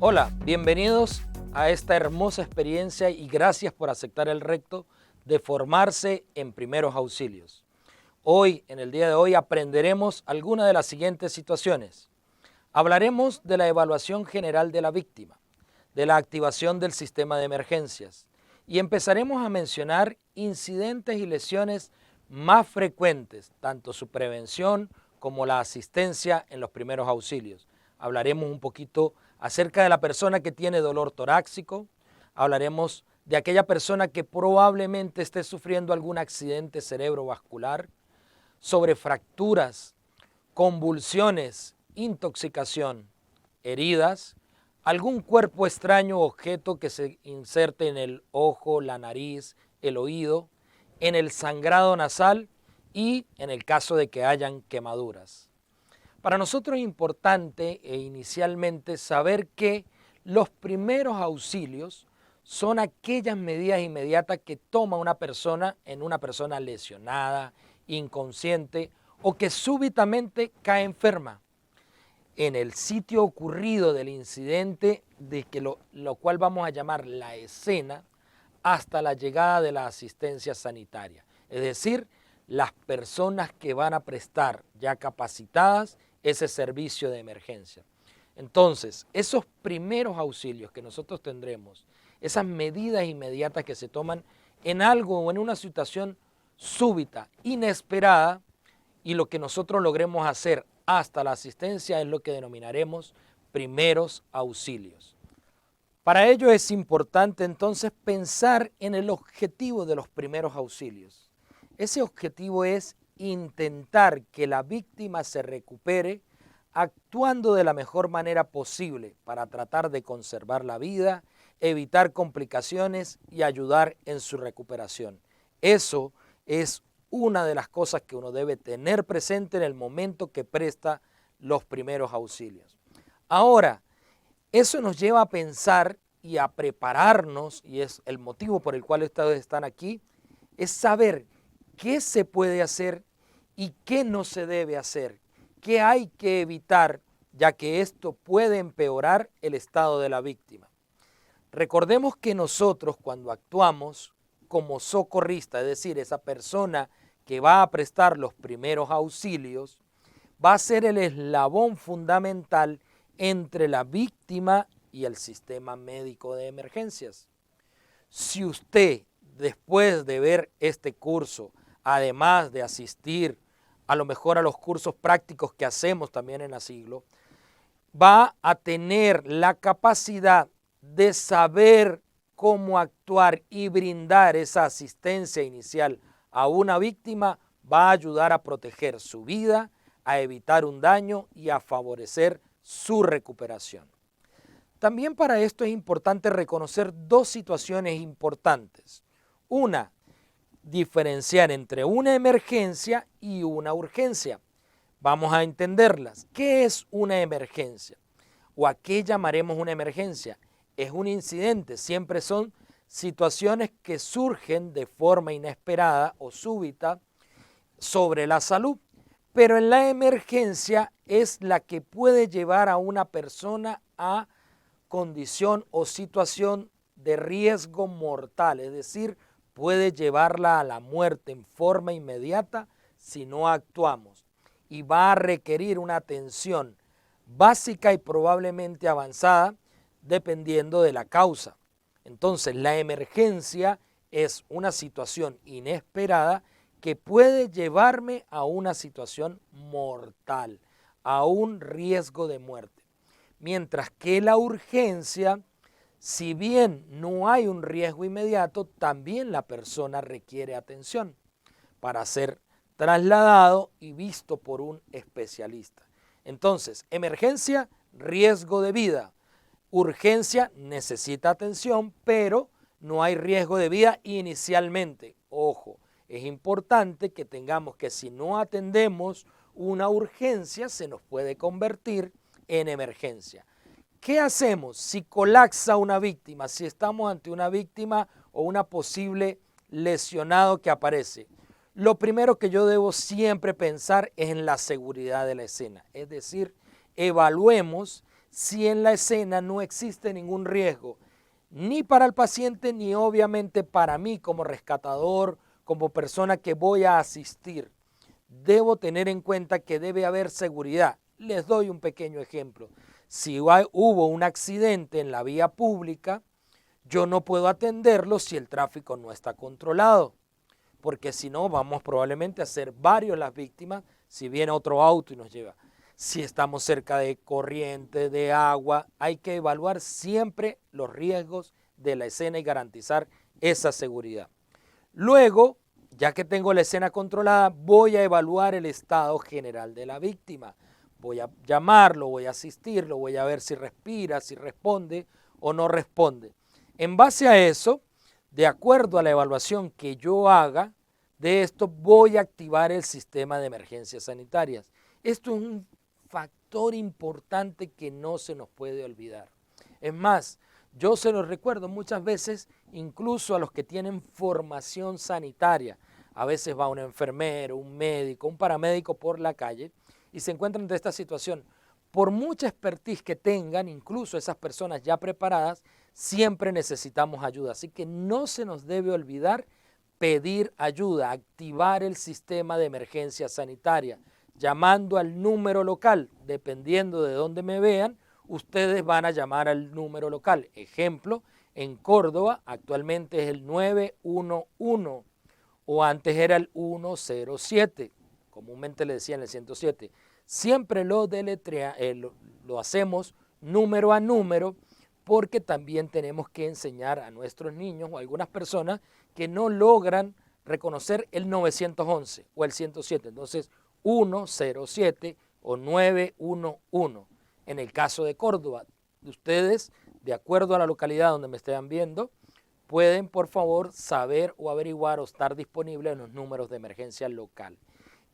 Hola, bienvenidos a esta hermosa experiencia y gracias por aceptar el reto de formarse en primeros auxilios. Hoy, en el día de hoy, aprenderemos algunas de las siguientes situaciones. Hablaremos de la evaluación general de la víctima, de la activación del sistema de emergencias y empezaremos a mencionar incidentes y lesiones más frecuentes, tanto su prevención como la asistencia en los primeros auxilios. Hablaremos un poquito acerca de la persona que tiene dolor torácico, hablaremos de aquella persona que probablemente esté sufriendo algún accidente cerebrovascular, sobre fracturas, convulsiones, intoxicación, heridas, algún cuerpo extraño o objeto que se inserte en el ojo, la nariz, el oído, en el sangrado nasal y en el caso de que hayan quemaduras. Para nosotros es importante inicialmente saber que los primeros auxilios son aquellas medidas inmediatas que toma una persona en una persona lesionada, inconsciente o que súbitamente cae enferma. En el sitio ocurrido del incidente, de que lo cual vamos a llamar la escena, hasta la llegada de la asistencia sanitaria. Es decir, las personas que van a prestar ya capacitadas ese servicio de emergencia. Entonces, esos primeros auxilios que nosotros tendremos, esas medidas inmediatas que se toman en algo o en una situación súbita, inesperada, y lo que nosotros logremos hacer hasta la asistencia es lo que denominaremos primeros auxilios. Para ello es importante entonces pensar en el objetivo de los primeros auxilios. Ese objetivo es intentar que la víctima se recupere actuando de la mejor manera posible para tratar de conservar la vida, evitar complicaciones y ayudar en su recuperación. Eso es una de las cosas que uno debe tener presente en el momento que presta los primeros auxilios. Ahora, eso nos lleva a pensar y a prepararnos, y es el motivo por el cual ustedes están aquí, es saber qué se puede hacer y qué no se debe hacer, qué hay que evitar, ya que esto puede empeorar el estado de la víctima. Recordemos que nosotros cuando actuamos como socorrista, es decir, esa persona que va a prestar los primeros auxilios, va a ser el eslabón fundamental entre la víctima y el sistema médico de emergencias. Si usted, después de ver este curso, además de asistir a lo mejor a los cursos prácticos que hacemos también en Asiglo, va a tener la capacidad de saber cómo actuar y brindar esa asistencia inicial a una víctima, va a ayudar a proteger su vida, a evitar un daño y a favorecer su recuperación. También para esto es importante reconocer dos situaciones importantes. Una, diferenciar entre una emergencia y una urgencia. Vamos a entenderlas. ¿Qué es una emergencia? ¿O a qué llamaremos una emergencia? Es un incidente, siempre son situaciones que surgen de forma inesperada o súbita sobre la salud. Pero en la emergencia es la que puede llevar a una persona a condición o situación de riesgo mortal, es decir, puede llevarla a la muerte en forma inmediata si no actuamos y va a requerir una atención básica y probablemente avanzada dependiendo de la causa. Entonces, la emergencia es una situación inesperada que puede llevarme a una situación mortal, a un riesgo de muerte. Mientras que la urgencia, si bien no hay un riesgo inmediato, también la persona requiere atención para ser trasladado y visto por un especialista. Entonces, emergencia, riesgo de vida. Urgencia, necesita atención, pero no hay riesgo de vida inicialmente. Ojo, es importante que tengamos que si no atendemos una urgencia, se nos puede convertir en emergencia. ¿Qué hacemos si colapsa una víctima, si estamos ante una víctima o una posible lesionado que aparece? Lo primero que yo debo siempre pensar es en la seguridad de la escena, es decir, evaluemos si en la escena no existe ningún riesgo, ni para el paciente, ni obviamente para mí como rescatador, como persona que voy a asistir. Debo tener en cuenta que debe haber seguridad. Les doy un pequeño ejemplo. Si hubo un accidente en la vía pública, yo no puedo atenderlo si el tráfico no está controlado, porque si no vamos probablemente a ser varios las víctimas si viene otro auto y nos lleva. Si estamos cerca de corriente, de agua, hay que evaluar siempre los riesgos de la escena y garantizar esa seguridad. Luego, ya que tengo la escena controlada, voy a evaluar el estado general de la víctima. Voy a llamarlo, voy a asistirlo, voy a ver si respira, si responde o no responde. En base a eso, de acuerdo a la evaluación que yo haga de esto, voy a activar el sistema de emergencias sanitarias. Esto es un factor importante que no se nos puede olvidar. Es más, yo se los recuerdo muchas veces, incluso a los que tienen formación sanitaria. A veces va un enfermero, un médico, un paramédico por la calle y se encuentran ante esta situación. Por mucha expertise que tengan, incluso esas personas ya preparadas, siempre necesitamos ayuda. Así que no se nos debe olvidar pedir ayuda, activar el sistema de emergencia sanitaria, llamando al número local. Dependiendo de dónde me vean, ustedes van a llamar al número local. Ejemplo, en Córdoba actualmente es el 911 o antes era el 107, comúnmente le decían el 107. Siempre lo hacemos número a número porque también tenemos que enseñar a nuestros niños o a algunas personas que no logran reconocer el 911 o el 107. Entonces, 107 o 911. En el caso de Córdoba, ustedes, de acuerdo a la localidad donde me estén viendo, pueden por favor saber o averiguar o estar disponibles en los números de emergencia local.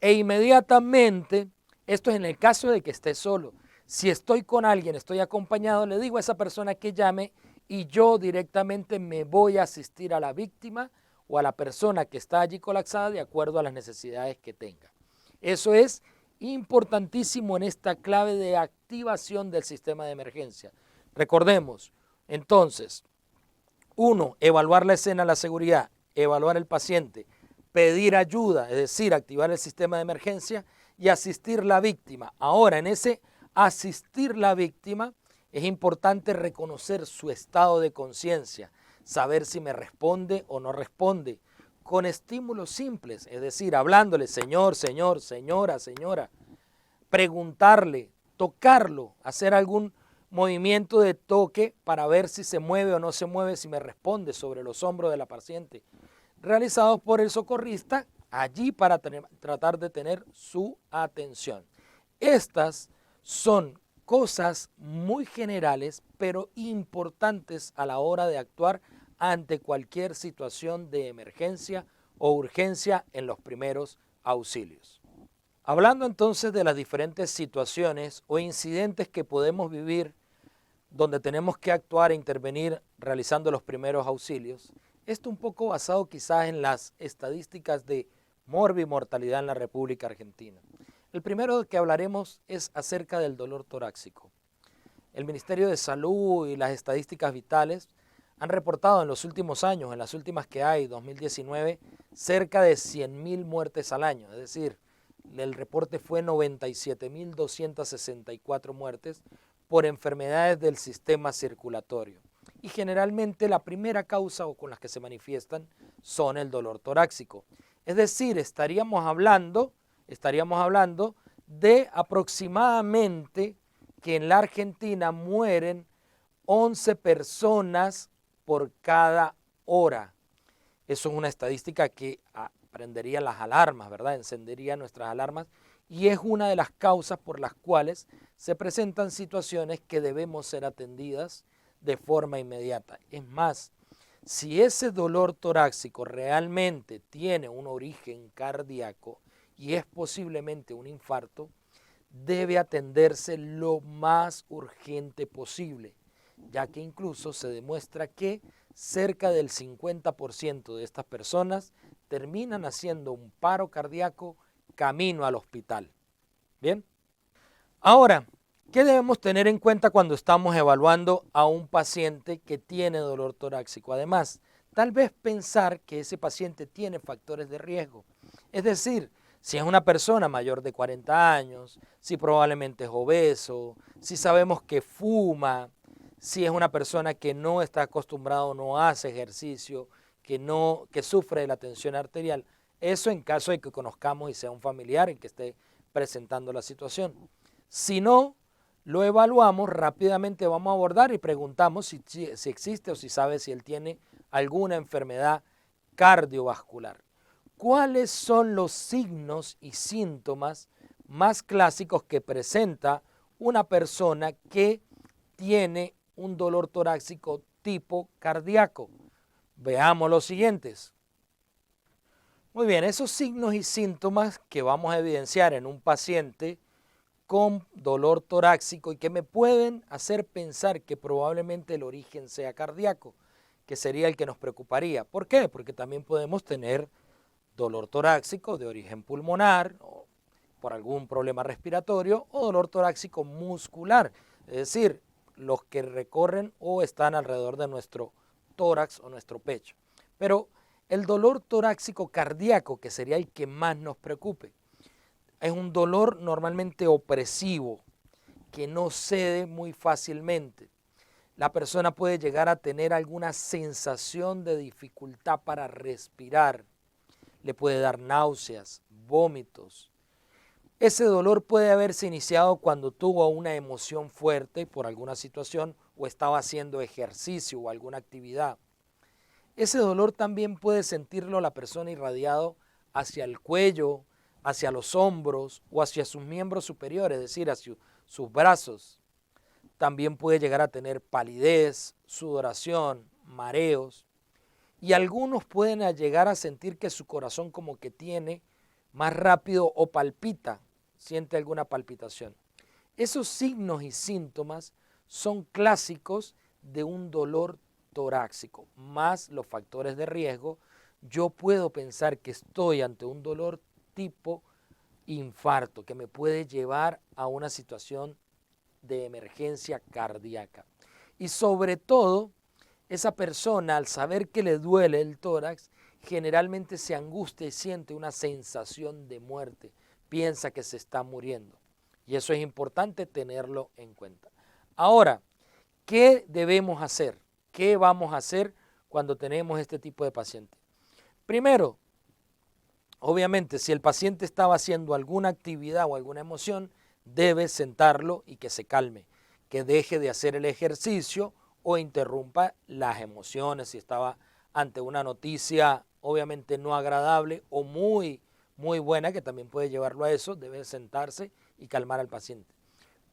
E inmediatamente, esto es en el caso de que esté solo. Si estoy con alguien, estoy acompañado, le digo a esa persona que llame y yo directamente me voy a asistir a la víctima o a la persona que está allí colapsada de acuerdo a las necesidades que tenga. Eso es importantísimo en esta clave de activación del sistema de emergencia. Recordemos, entonces, 1, evaluar la escena, la seguridad, evaluar el paciente, pedir ayuda, es decir, activar el sistema de emergencia y asistir a la víctima. Ahora, en ese asistir a la víctima es importante reconocer su estado de conciencia, saber si me responde o no responde, con estímulos simples, es decir, hablándole, señor, señor, señora, señora, preguntarle, tocarlo, hacer algún movimiento de toque para ver si se mueve o no se mueve, si me responde sobre los hombros de la paciente, realizados por el socorrista allí para tratar de tener su atención. Estas son cosas muy generales, pero importantes a la hora de actuar ante cualquier situación de emergencia o urgencia en los primeros auxilios. Hablando entonces de las diferentes situaciones o incidentes que podemos vivir donde tenemos que actuar e intervenir realizando los primeros auxilios, esto un poco basado quizás en las estadísticas de morbimortalidad en la República Argentina. El primero que hablaremos es acerca del dolor torácico. El Ministerio de Salud y las estadísticas vitales han reportado en los últimos años, en las últimas que hay, 2019, cerca de 100.000 muertes al año. Es decir, el reporte fue 97.264 muertes por enfermedades del sistema circulatorio. Y generalmente la primera causa o con las que se manifiestan son el dolor torácico. Es decir, estaríamos hablando de aproximadamente que en la Argentina mueren 11 personas por cada hora. Eso es una estadística que prendería las alarmas, ¿verdad? Encendería nuestras alarmas y es una de las causas por las cuales se presentan situaciones que debemos ser atendidas de forma inmediata. Es más, si ese dolor torácico realmente tiene un origen cardíaco y es posiblemente un infarto, debe atenderse lo más urgente posible, ya que incluso se demuestra que cerca del 50% de estas personas terminan haciendo un paro cardíaco camino al hospital. Bien, ahora, ¿Qué debemos tener en cuenta cuando estamos evaluando a un paciente que tiene dolor torácico? Además, tal vez pensar que ese paciente tiene factores de riesgo. Es decir, si es una persona mayor de 40 años, si probablemente es obeso, si sabemos que fuma, si es una persona que no está acostumbrada o no hace ejercicio, que sufre de la tensión arterial. Eso en caso de que conozcamos y sea un familiar el que esté presentando la situación. Si no, lo evaluamos, rápidamente vamos a abordar y preguntamos si existe o si sabe si él tiene alguna enfermedad cardiovascular. ¿Cuáles son los signos y síntomas más clásicos que presenta una persona que tiene un dolor torácico tipo cardíaco? Veamos los siguientes. Muy bien, esos signos y síntomas que vamos a evidenciar en un paciente con dolor torácico y que me pueden hacer pensar que probablemente el origen sea cardíaco, que sería el que nos preocuparía. ¿Por qué? Porque también podemos tener dolor torácico de origen pulmonar o por algún problema respiratorio o dolor torácico muscular, es decir, los que recorren o están alrededor de nuestro tórax o nuestro pecho. Pero el dolor torácico cardíaco, que sería el que más nos preocupe, es un dolor normalmente opresivo, que no cede muy fácilmente. La persona puede llegar a tener alguna sensación de dificultad para respirar, le puede dar náuseas, vómitos. Ese dolor puede haberse iniciado cuando tuvo una emoción fuerte por alguna situación o estaba haciendo ejercicio o alguna actividad. Ese dolor también puede sentirlo la persona irradiado hacia el cuello, hacia los hombros o hacia sus miembros superiores, es decir, hacia sus brazos. También puede llegar a tener palidez, sudoración, mareos. Y algunos pueden llegar a sentir que su corazón como que tiene más rápido o palpita, siente alguna palpitación. Esos signos y síntomas son clásicos de un dolor torácico, más los factores de riesgo. Yo puedo pensar que estoy ante un dolor tipo infarto que me puede llevar a una situación de emergencia cardíaca. Y sobre todo, esa persona al saber que le duele el tórax, generalmente se angustia y siente una sensación de muerte, piensa que se está muriendo. Y eso es importante tenerlo en cuenta. Ahora, ¿qué debemos hacer? ¿Qué vamos a hacer cuando tenemos este tipo de paciente? Primero, obviamente, si el paciente estaba haciendo alguna actividad o alguna emoción, debe sentarlo y que se calme, que deje de hacer el ejercicio o interrumpa las emociones si estaba ante una noticia obviamente no agradable o muy buena, que también puede llevarlo a eso, debe sentarse y calmar al paciente.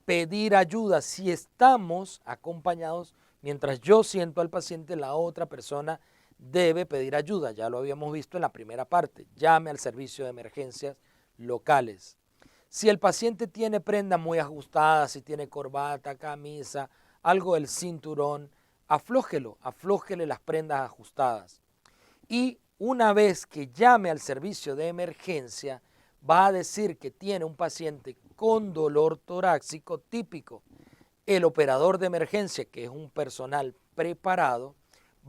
Pedir ayuda si estamos acompañados, mientras yo siento al paciente, la otra persona debe pedir ayuda, ya lo habíamos visto en la primera parte, llame al servicio de emergencias locales. Si el paciente tiene prenda muy ajustada, si tiene corbata, camisa, algo del cinturón, aflójele las prendas ajustadas. Y una vez que llame al servicio de emergencia, va a decir que tiene un paciente con dolor torácico típico. El operador de emergencia, que es un personal preparado,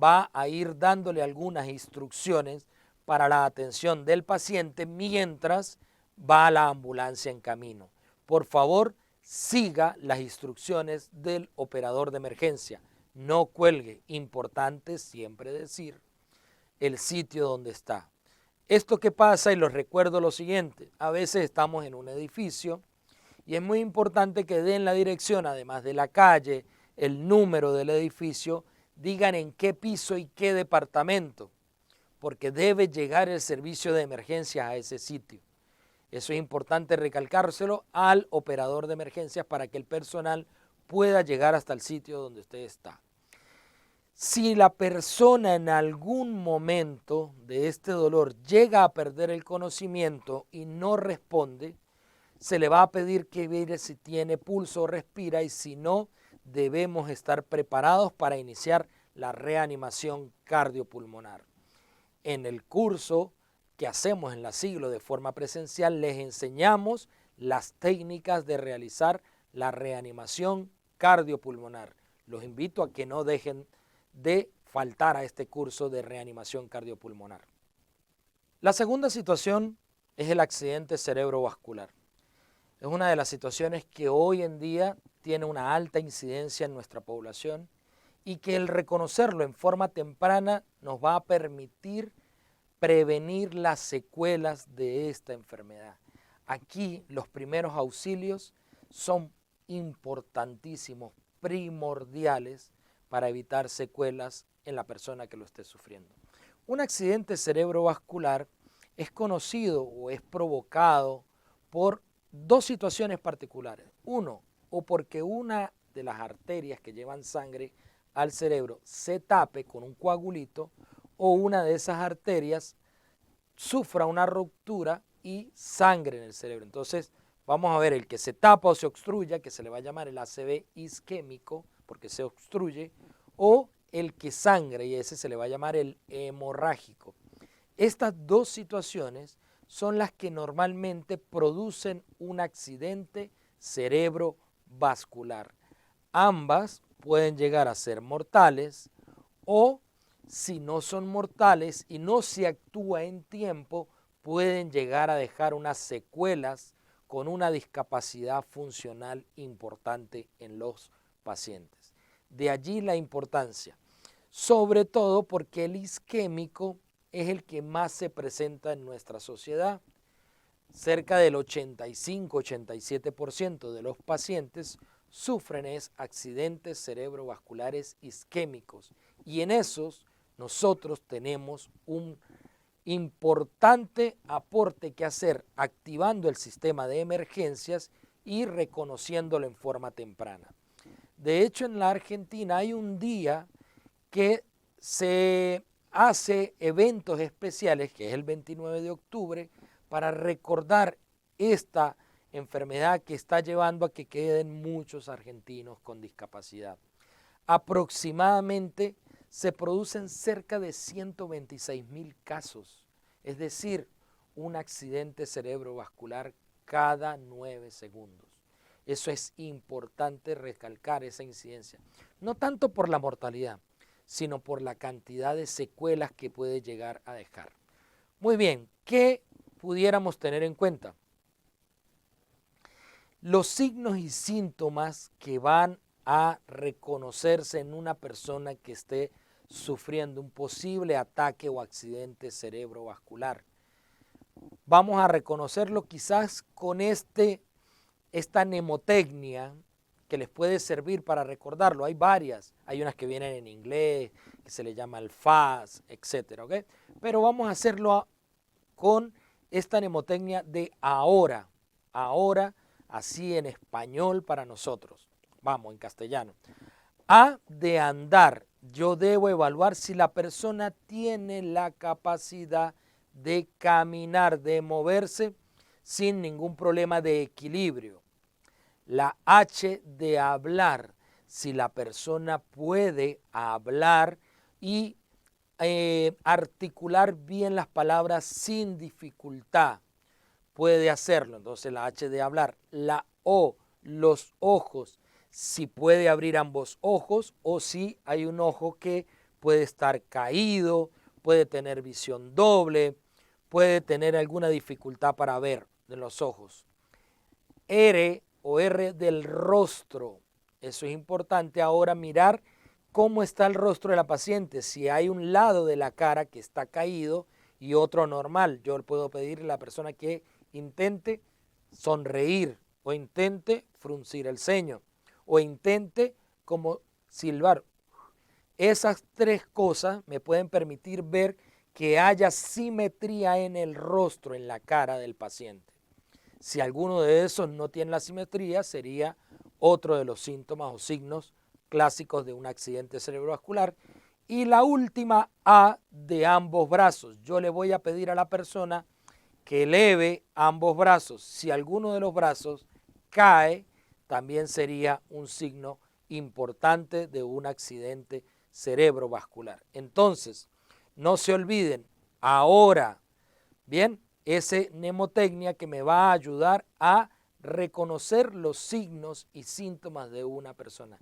va a ir dándole algunas instrucciones para la atención del paciente mientras va la ambulancia en camino. Por favor, siga las instrucciones del operador de emergencia. No cuelgue. Importante siempre decir el sitio donde está. Esto que pasa, y los recuerdo lo siguiente, a veces estamos en un edificio y es muy importante que den la dirección, además de la calle, el número del edificio, digan en qué piso y qué departamento, porque debe llegar el servicio de emergencias a ese sitio. Eso es importante recalcárselo al operador de emergencias para que el personal pueda llegar hasta el sitio donde usted está. Si la persona en algún momento de este dolor llega a perder el conocimiento y no responde, se le va a pedir que mire si tiene pulso o respira, y si no, debemos estar preparados para iniciar la reanimación cardiopulmonar. En el curso que hacemos en la Siglo de forma presencial les enseñamos las técnicas de realizar la reanimación cardiopulmonar. Los invito a que no dejen de faltar a este curso de reanimación cardiopulmonar. La segunda situación es el accidente cerebrovascular. Es una de las situaciones que hoy en día tiene una alta incidencia en nuestra población y que el reconocerlo en forma temprana nos va a permitir prevenir las secuelas de esta enfermedad. Aquí los primeros auxilios son importantísimos, primordiales para evitar secuelas en la persona que lo esté sufriendo. Un accidente cerebrovascular es conocido o es provocado por dos situaciones particulares. Uno, o porque una de las arterias que llevan sangre al cerebro se tape con un coagulito, o una de esas arterias sufra una ruptura y sangre en el cerebro. Entonces, vamos a ver el que se tapa o se obstruya, que se le va a llamar el ACV isquémico, porque se obstruye, o el que sangre, y ese se le va a llamar el hemorrágico. Estas dos situaciones son las que normalmente producen un accidente cerebrovascular. Ambas pueden llegar a ser mortales o, si no son mortales y no se actúa en tiempo, pueden llegar a dejar unas secuelas con una discapacidad funcional importante en los pacientes. De allí la importancia, sobre todo porque el isquémico es el que más se presenta en nuestra sociedad. Cerca del 85-87% de los pacientes sufren accidentes cerebrovasculares isquémicos y en esos nosotros tenemos un importante aporte que hacer activando el sistema de emergencias y reconociéndolo en forma temprana. De hecho, en la Argentina hay un día que se hace eventos especiales, que es el 29 de octubre, para recordar esta enfermedad que está llevando a que queden muchos argentinos con discapacidad. Aproximadamente se producen cerca de 126.000 casos, es decir, un accidente cerebrovascular cada 9 segundos. Eso es importante recalcar esa incidencia, no tanto por la mortalidad, sino por la cantidad de secuelas que puede llegar a dejar. Muy bien, ¿qué pudiéramos tener en cuenta? Los signos y síntomas que van a reconocerse en una persona que esté sufriendo un posible ataque o accidente cerebrovascular. Vamos a reconocerlo quizás con esta mnemotecnia que les puede servir para recordarlo. Hay varias, hay unas que vienen en inglés, que se le llama el FAS, etcétera, ¿ok? Pero vamos a hacerlo con esta mnemotecnia de ahora, así en español para nosotros. Vamos, en castellano. A de andar. Yo debo evaluar si la persona tiene la capacidad de caminar, de moverse sin ningún problema de equilibrio. La H de hablar. Si la persona puede hablar y articular bien las palabras sin dificultad, puede hacerlo. Entonces la H de hablar. La O, los ojos. Si puede abrir ambos ojos o si hay un ojo que puede estar caído, puede tener visión doble, puede tener alguna dificultad para ver de los ojos. R o R del rostro. Eso es importante ahora mirar cómo está el rostro de la paciente. Si hay un lado de la cara que está caído y otro normal, yo puedo pedirle a la persona que intente sonreír o intente fruncir el ceño o intente como silbar. Esas tres cosas me pueden permitir ver que haya simetría en el rostro, en la cara del paciente. Si alguno de esos no tiene la simetría, sería otro de los síntomas o signos clásicos de un accidente cerebrovascular. Y la última, A de ambos brazos. Yo le voy a pedir a la persona que eleve ambos brazos. Si alguno de los brazos cae, también sería un signo importante de un accidente cerebrovascular. Entonces, no se olviden, ahora, bien, ese mnemotecnia que me va a ayudar a reconocer los signos y síntomas de una persona.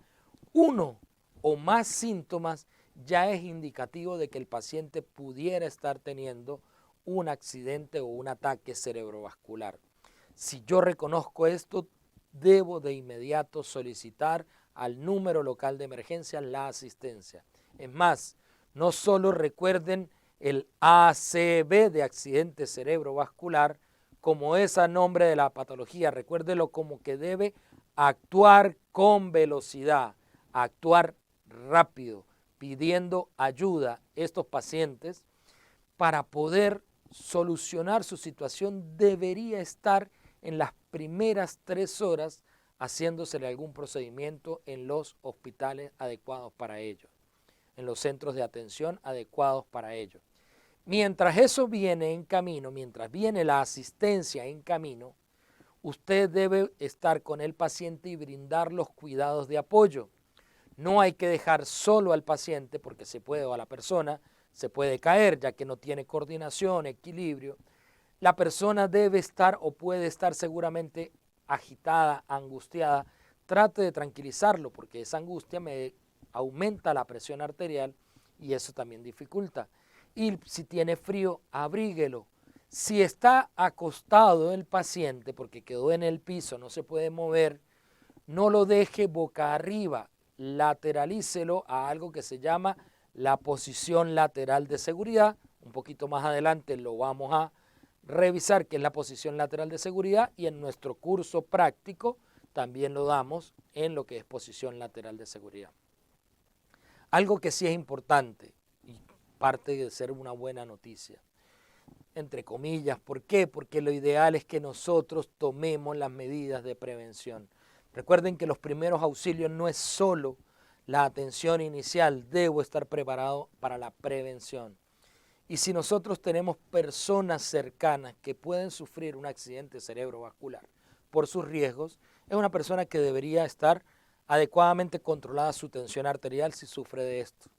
Uno o más síntomas ya es indicativo de que el paciente pudiera estar teniendo un accidente o un ataque cerebrovascular. Si yo reconozco esto, debo de inmediato solicitar al número local de emergencia la asistencia. Es más, no solo recuerden el ACV de accidente cerebrovascular, como es el nombre de la patología, recuérdelo como que debe actuar con velocidad, actuar rápido, pidiendo ayuda a estos pacientes para poder solucionar su situación. Debería estar en las primeras 3 horas haciéndosele algún procedimiento en los hospitales adecuados para ello, en los centros de atención adecuados para ello. Mientras eso viene en camino, mientras viene la asistencia en camino, usted debe estar con el paciente y brindar los cuidados de apoyo. No hay que dejar solo al paciente porque se puede, o a la persona, se puede caer ya que no tiene coordinación, equilibrio. La persona debe estar o puede estar seguramente agitada, angustiada. Trate de tranquilizarlo porque esa angustia me aumenta la presión arterial y eso también dificulta. Y si tiene frío, abríguelo. Si está acostado el paciente porque quedó en el piso, no se puede mover, no lo deje boca arriba, lateralícelo a algo que se llama la posición lateral de seguridad. Un poquito más adelante lo vamos a revisar qué es la posición lateral de seguridad y en nuestro curso práctico también lo damos en lo que es posición lateral de seguridad. Algo que sí es importante y parte de ser una buena noticia, entre comillas, ¿por qué? Porque lo ideal es que nosotros tomemos las medidas de prevención. Recuerden que los primeros auxilios no es solo la atención inicial, debo estar preparado para la prevención. Y si nosotros tenemos personas cercanas que pueden sufrir un accidente cerebrovascular por sus riesgos, es una persona que debería estar adecuadamente controlada su tensión arterial si sufre de esto.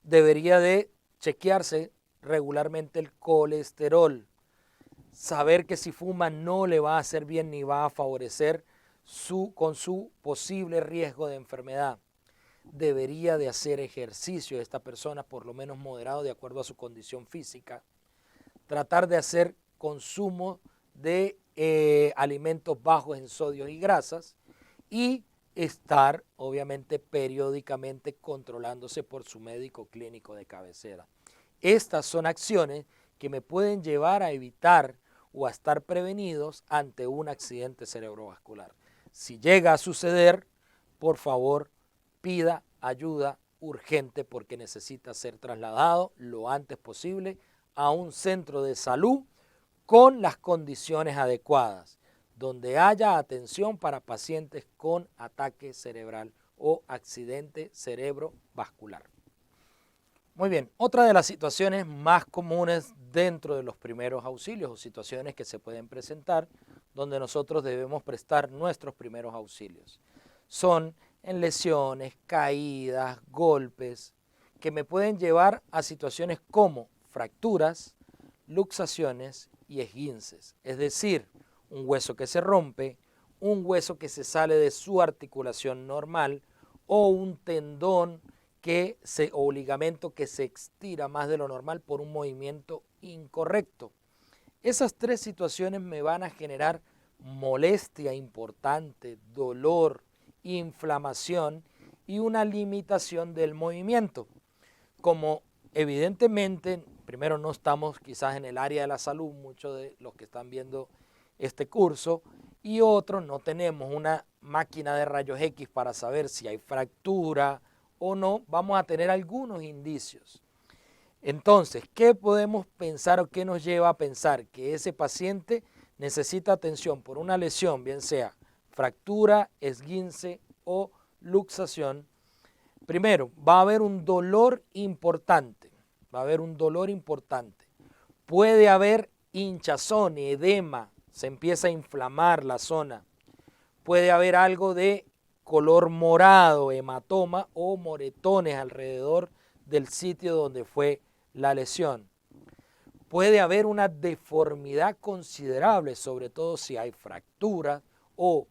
Debería de chequearse regularmente el colesterol, saber que si fuma no le va a hacer bien ni va a favorecer con su posible riesgo de enfermedad. Debería de hacer ejercicio esta persona, por lo menos moderado de acuerdo a su condición física. Tratar de hacer consumo de alimentos bajos en sodios y grasas y estar obviamente periódicamente controlándose por su médico clínico de cabecera. Estas son acciones que me pueden llevar a evitar o a estar prevenidos ante un accidente cerebrovascular. Si llega a suceder, por favor, pida ayuda urgente porque necesita ser trasladado lo antes posible a un centro de salud con las condiciones adecuadas, donde haya atención para pacientes con ataque cerebral o accidente cerebrovascular. Muy bien, otra de las situaciones más comunes dentro de los primeros auxilios o situaciones que se pueden presentar donde nosotros debemos prestar nuestros primeros auxilios son en lesiones, caídas, golpes, que me pueden llevar a situaciones como fracturas, luxaciones y esguinces, es decir, un hueso que se rompe, un hueso que se sale de su articulación normal o un tendón o ligamento que se estira más de lo normal por un movimiento incorrecto. Esas 3 situaciones me van a generar molestia importante, dolor, inflamación y una limitación del movimiento. Como evidentemente, primero no estamos quizás en el área de la salud, muchos de los que están viendo este curso, y otros no tenemos una máquina de rayos X para saber si hay fractura o no, vamos a tener algunos indicios. Entonces, ¿qué podemos pensar o qué nos lleva a pensar? Que ese paciente necesita atención por una lesión, bien sea fractura, esguince o luxación. Primero, va a haber un dolor importante, Puede haber hinchazón, edema, se empieza a inflamar la zona. Puede haber algo de color morado, hematoma o moretones alrededor del sitio donde fue la lesión. Puede haber una deformidad considerable, sobre todo si hay fracturas o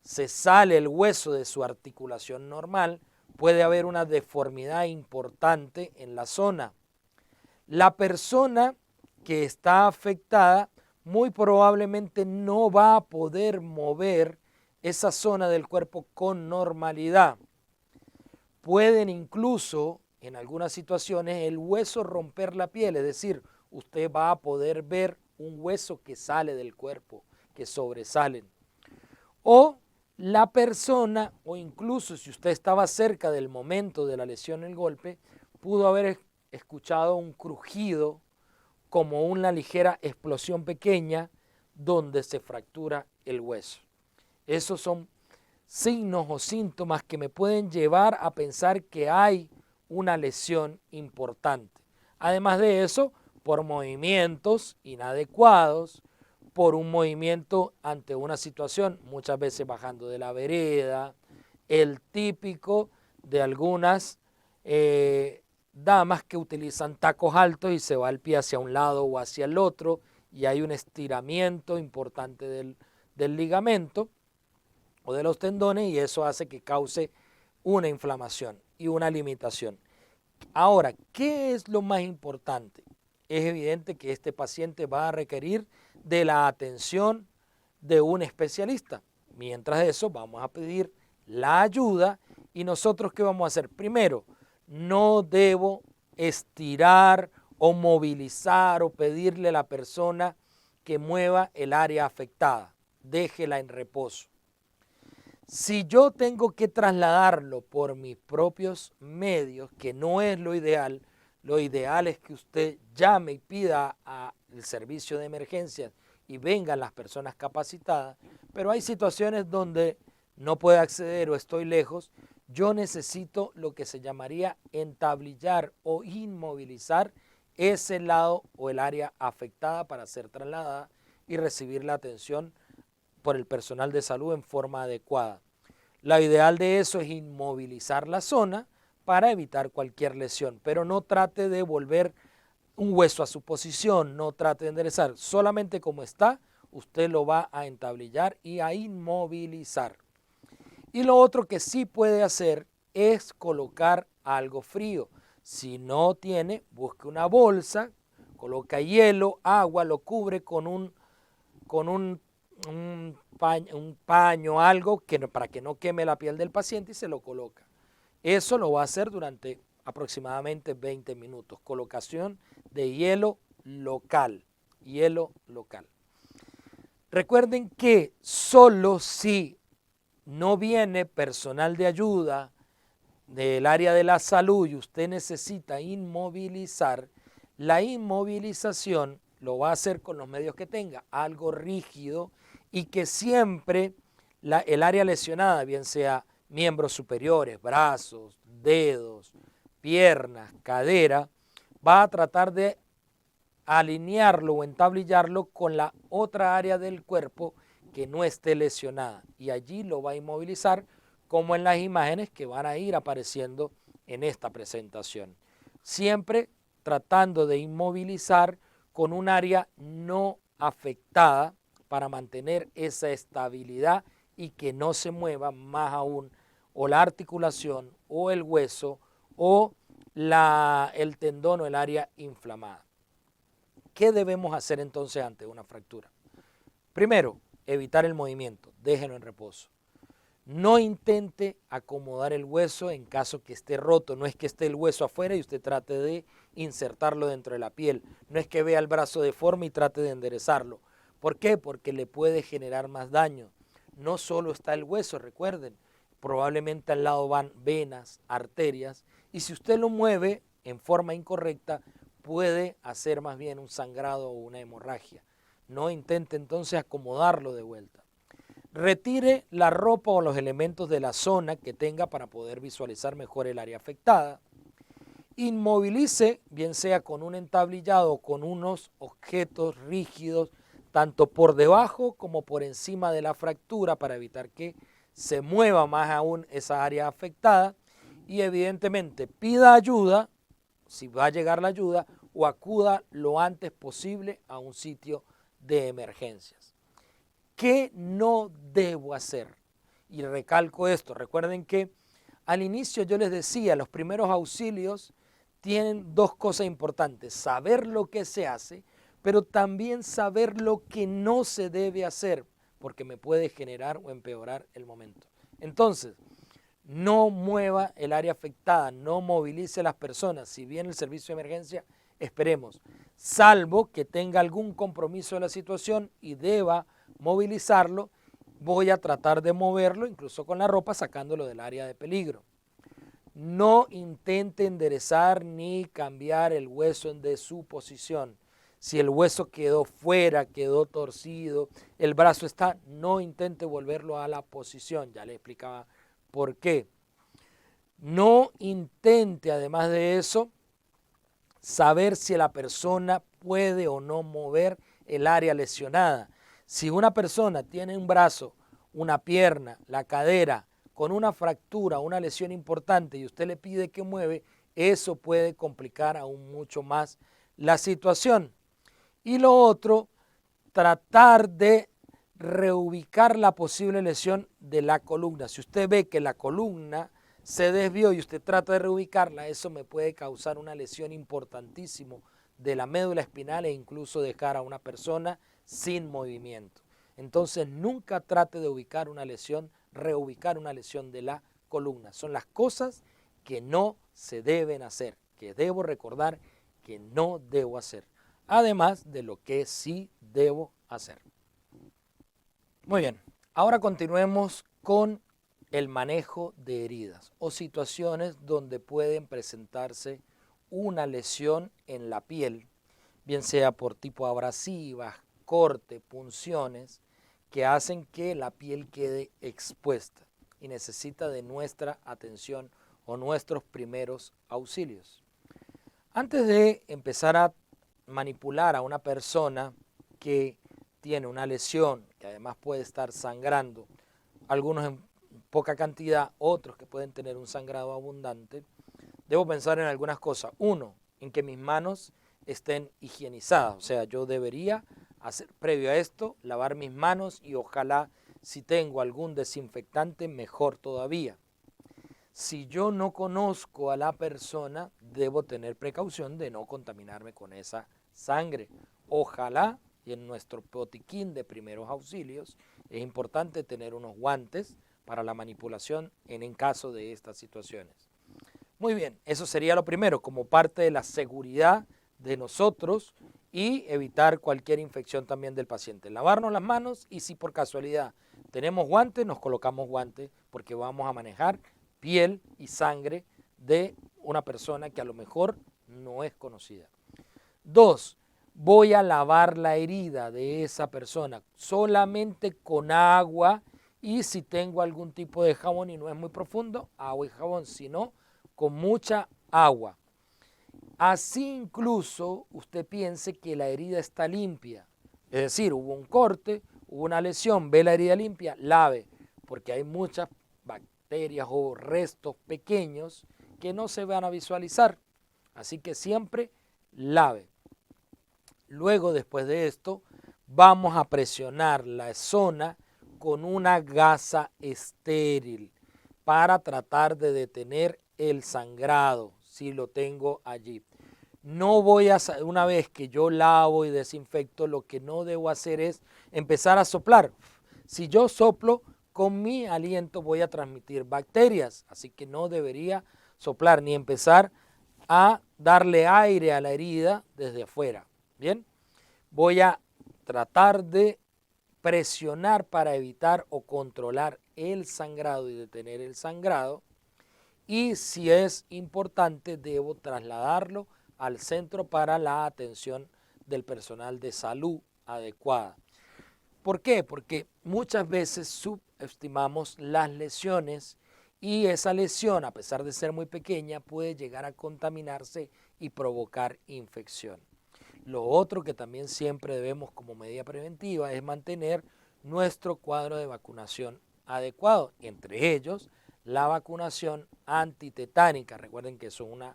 se sale el hueso de su articulación normal, puede haber una deformidad importante en la zona. La persona que está afectada muy probablemente no va a poder mover esa zona del cuerpo con normalidad. Pueden incluso, en algunas situaciones, el hueso romper la piel, es decir, usted va a poder ver un hueso que sale del cuerpo, que sobresalen. O la persona, o incluso si usted estaba cerca del momento de la lesión, el golpe, pudo haber escuchado un crujido como una ligera explosión pequeña donde se fractura el hueso. Esos son signos o síntomas que me pueden llevar a pensar que hay una lesión importante. Además de eso, por movimientos inadecuados, por un movimiento ante una situación, muchas veces bajando de la vereda, el típico de algunas damas que utilizan tacos altos y se va el pie hacia un lado o hacia el otro y hay un estiramiento importante del ligamento o de los tendones y eso hace que cause una inflamación y una limitación. Ahora, ¿qué es lo más importante? Es evidente que este paciente va a requerir de la atención de un especialista. Mientras eso, vamos a pedir la ayuda y nosotros ¿qué vamos a hacer? Primero, no debo estirar o movilizar o pedirle a la persona que mueva el área afectada. Déjela en reposo. Si yo tengo que trasladarlo por mis propios medios, que no es lo ideal es que usted llame y pida al servicio de emergencias y vengan las personas capacitadas, pero hay situaciones donde no puedo acceder o estoy lejos, yo necesito lo que se llamaría entablillar o inmovilizar ese lado o el área afectada para ser trasladada y recibir la atención por el personal de salud en forma adecuada. Lo ideal de eso es inmovilizar la zona para evitar cualquier lesión, pero no trate de volver un hueso a su posición, no trate de enderezar, solamente como está, usted lo va a entablillar y a inmovilizar. Y lo otro que sí puede hacer es colocar algo frío. Si no tiene, busque una bolsa, coloca hielo, agua, lo cubre con un paño, algo para que no queme la piel del paciente y se lo coloca. Eso lo va a hacer durante aproximadamente 20 minutos. Colocación de hielo local. Hielo local. Recuerden que solo si no viene personal de ayuda del área de la salud y usted necesita inmovilizar, la inmovilización lo va a hacer con los medios que tenga, algo rígido y que siempre el área lesionada, bien sea miembros superiores, brazos, dedos, piernas, cadera, va a tratar de alinearlo o entablillarlo con la otra área del cuerpo que no esté lesionada y allí lo va a inmovilizar como en las imágenes que van a ir apareciendo en esta presentación. Siempre tratando de inmovilizar con un área no afectada para mantener esa estabilidad y que no se mueva más aún o la articulación o el hueso o el tendón o el área inflamada. ¿Qué debemos hacer entonces ante una fractura? Primero, evitar el movimiento, déjelo en reposo. No intente acomodar el hueso en caso que esté roto, no es que esté el hueso afuera y usted trate de insertarlo dentro de la piel, no es que vea el brazo deforme y trate de enderezarlo. ¿Por qué? Porque le puede generar más daño. No solo está el hueso, recuerden, probablemente al lado van venas, arterias, y si usted lo mueve en forma incorrecta, puede hacer más bien un sangrado o una hemorragia. No intente entonces acomodarlo de vuelta. Retire la ropa o los elementos de la zona que tenga para poder visualizar mejor el área afectada. Inmovilice, bien sea con un entablillado o con unos objetos rígidos, tanto por debajo como por encima de la fractura para evitar que se mueva más aún esa área afectada. Y evidentemente pida ayuda, si va a llegar la ayuda, o acuda lo antes posible a un sitio de emergencias. ¿Qué no debo hacer. Y recalco esto, recuerden que al inicio yo les decía, los primeros auxilios tienen dos cosas importantes, saber lo que se hace, pero también saber lo que no se debe hacer, porque me puede generar o empeorar el momento. Entonces, no mueva el área afectada, no movilice a las personas. Si viene el servicio de emergencia, esperemos, salvo que tenga algún compromiso de la situación y deba movilizarlo, voy a tratar de moverlo, incluso con la ropa, sacándolo del área de peligro. No intente enderezar ni cambiar el hueso de su posición. Si el hueso quedó fuera, quedó torcido, el brazo está, no intente volverlo a la posición. Ya le explicaba por qué. No intente, además de eso, saber si la persona puede o no mover el área lesionada. Si una persona tiene un brazo, una pierna, la cadera, con una fractura, una lesión importante y usted le pide que mueve, eso puede complicar aún mucho más la situación. Y lo otro, tratar de reubicar la posible lesión de la columna. Si usted ve que la columna se desvió y usted trata de reubicarla, eso me puede causar una lesión importantísima de la médula espinal e incluso dejar a una persona sin movimiento. Entonces nunca trate de ubicar una lesión, reubicar una lesión de la columna. Son las cosas que no se deben hacer, que debo recordar que no debo hacer, además de lo que sí debo hacer. Muy bien, ahora continuemos con el manejo de heridas o situaciones donde pueden presentarse una lesión en la piel, bien sea por tipo abrasivas, corte, punciones, que hacen que la piel quede expuesta y necesita de nuestra atención o nuestros primeros auxilios. Antes de empezar a manipular a una persona que tiene una lesión, que además puede estar sangrando, algunos en poca cantidad, otros que pueden tener un sangrado abundante, debo pensar en algunas cosas. Uno, en que mis manos estén higienizadas, o sea, yo debería hacer previo a esto, lavar mis manos y ojalá si tengo algún desinfectante, mejor todavía. Si yo no conozco a la persona, debo tener precaución de no contaminarme con esa sangre. Ojalá, y en nuestro botiquín de primeros auxilios, es importante tener unos guantes para la manipulación en caso de estas situaciones. Muy bien, eso sería lo primero, como parte de la seguridad de nosotros y evitar cualquier infección también del paciente. Lavarnos las manos y si por casualidad tenemos guantes, nos colocamos guantes porque vamos a manejar piel y sangre de una persona que a lo mejor no es conocida. 2. Voy a lavar la herida de esa persona solamente con agua y si tengo algún tipo de jabón y no es muy profundo, agua y jabón, si no, con mucha agua. Así incluso usted piense que la herida está limpia, es decir, hubo un corte, hubo una lesión, ve la herida limpia, lave, porque hay muchas bacterias o restos pequeños que no se van a visualizar, así que siempre lave. Luego, después de esto, vamos a presionar la zona con una gasa estéril para tratar de detener el sangrado, si lo tengo allí. No voy a, una vez que yo lavo y desinfecto, lo que no debo hacer es empezar a soplar. Si yo soplo, con mi aliento voy a transmitir bacterias, así que no debería soplar ni empezar a darle aire a la herida desde afuera. Bien, voy a tratar de presionar para evitar o controlar el sangrado y detener el sangrado. Y si es importante, debo trasladarlo al centro para la atención del personal de salud adecuada. ¿Por qué? Porque muchas veces subestimamos las lesiones y esa lesión, a pesar de ser muy pequeña, puede llegar a contaminarse y provocar infección. Lo otro que también siempre debemos como medida preventiva es mantener nuestro cuadro de vacunación adecuado, entre ellos la vacunación antitetánica. Recuerden que es un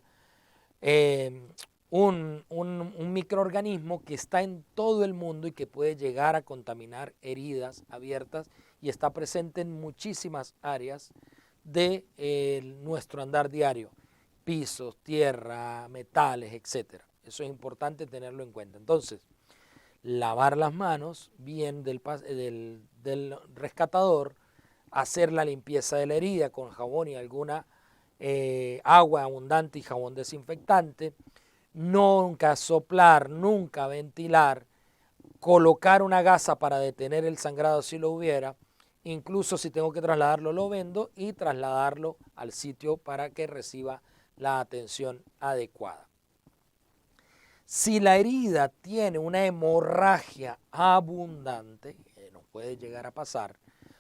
microorganismo que está en todo el mundo y que puede llegar a contaminar heridas abiertas y está presente en muchísimas áreas de nuestro andar diario, pisos, tierra, metales, etcétera. Eso es importante tenerlo en cuenta. Entonces, lavar las manos bien del rescatador, hacer la limpieza de la herida con jabón y alguna agua abundante y jabón desinfectante, nunca soplar, nunca ventilar, colocar una gasa para detener el sangrado si lo hubiera, incluso si tengo que trasladarlo lo vendo y trasladarlo al sitio para que reciba la atención adecuada. Si la herida tiene una hemorragia abundante, que nos puede llegar a pasar,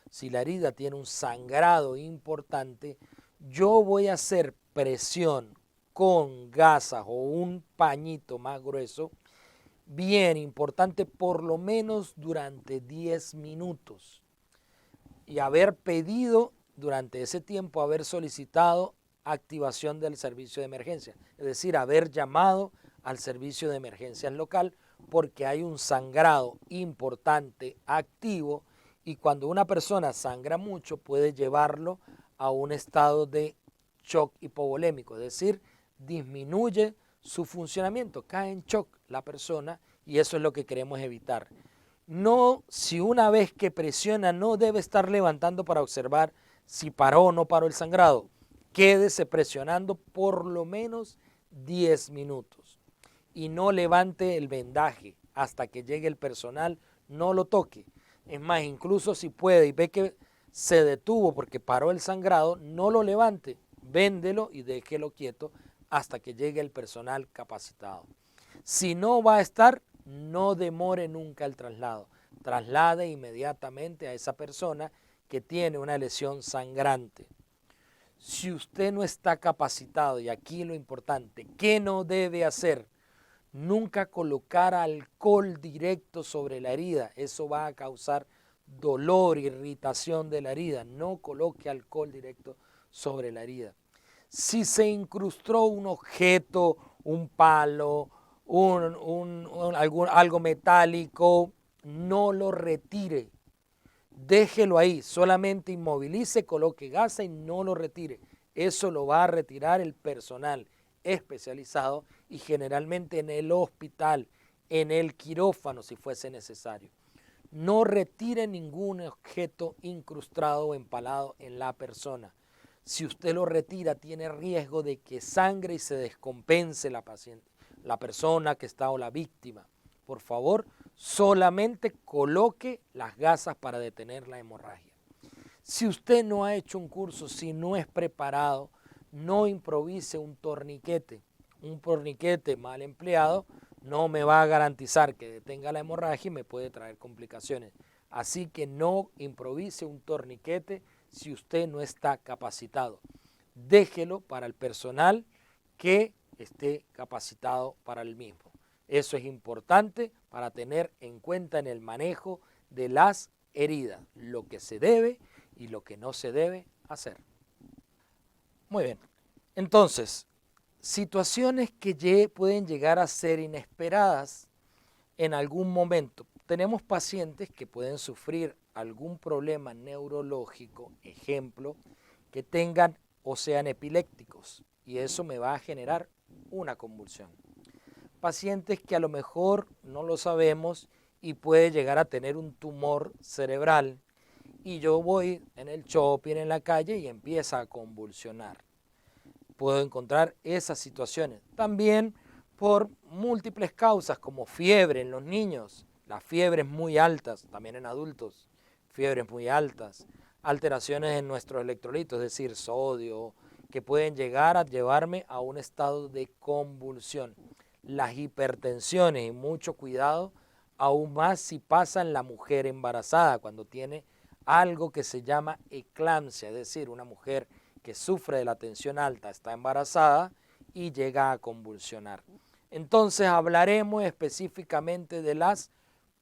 si la herida tiene un sangrado importante, yo voy a hacer presión con gasas o un pañito más grueso, bien importante, por lo menos durante 10 minutos. Y haber pedido durante ese tiempo, haber solicitado activación del servicio de emergencia, es decir, haber llamado al servicio de emergencias local porque hay un sangrado importante activo y cuando una persona sangra mucho puede llevarlo a un estado de shock hipovolémico, es decir, disminuye su funcionamiento, cae en shock la persona y eso es lo que queremos evitar. No, si una vez que presiona no debe estar levantando para observar si paró o no paró el sangrado. Quédese presionando por lo menos 10 minutos y no levante el vendaje hasta que llegue el personal, no lo toque. Es más, incluso si puede y ve que se detuvo porque paró el sangrado, no lo levante, véndelo y déjelo quieto hasta que llegue el personal capacitado. Si no va a estar, no demore nunca el traslado. Traslade inmediatamente a esa persona que tiene una lesión sangrante. Si usted no está capacitado, y aquí lo importante, ¿qué no debe hacer? Nunca colocar alcohol directo sobre la herida. Eso va a causar dolor, irritación de la herida. No coloque alcohol directo sobre la herida. Si se incrustó un objeto, un palo, algo metálico, no lo retire. Déjelo ahí, solamente inmovilice, coloque gasa y no lo retire. Eso lo va a retirar el personal especializado y generalmente en el hospital, en el quirófano si fuese necesario. No retire ningún objeto incrustado o empalado en la persona. Si usted lo retira, tiene riesgo de que sangre y se descompense la paciente, la persona que está o la víctima. Por favor, solamente coloque las gasas para detener la hemorragia. Si usted no ha hecho un curso, si no es preparado, no improvise un torniquete. Un torniquete mal empleado no me va a garantizar que detenga la hemorragia y me puede traer complicaciones. Así que no improvise un torniquete si usted no está capacitado. Déjelo para el personal que esté capacitado para el mismo. Eso es importante para tener en cuenta en el manejo de las heridas, lo que se debe y lo que no se debe hacer. Muy bien, entonces, situaciones que pueden llegar a ser inesperadas en algún momento. Tenemos pacientes que pueden sufrir algún problema neurológico, ejemplo, que tengan o sean epilépticos y eso me va a generar una convulsión. Pacientes que a lo mejor no lo sabemos y puede llegar a tener un tumor cerebral y yo voy en el shopping, en la calle y empieza a convulsionar. Puedo encontrar esas situaciones. También por múltiples causas como fiebre en los niños, las fiebres muy altas, también en adultos, fiebres muy altas, alteraciones en nuestros electrolitos, es decir, sodio, que pueden llegar a llevarme a un estado de convulsión. Las hipertensiones y mucho cuidado, aún más si pasa en la mujer embarazada, cuando tiene algo que se llama eclampsia, es decir, una mujer que sufre de la tensión alta, está embarazada y llega a convulsionar. Entonces hablaremos específicamente de las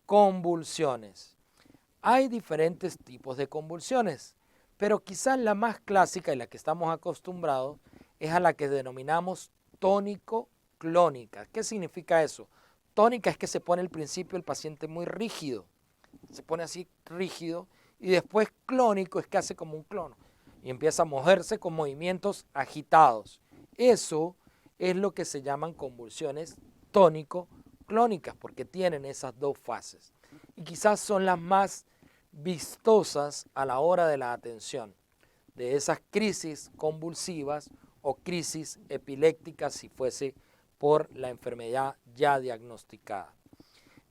convulsiones. Hay diferentes tipos de convulsiones, pero quizás la más clásica y la que estamos acostumbrados es a la que denominamos tónico-clónica. ¿Qué significa eso? Tónica es que se pone al principio el paciente muy rígido, se pone así rígido y después clónico es que hace como un clono y empieza a moverse con movimientos agitados. Eso es lo que se llaman convulsiones tónico-clónicas porque tienen esas dos fases y quizás son las más vistosas a la hora de la atención de esas crisis convulsivas o crisis epilépticas si fuese por la enfermedad ya diagnosticada.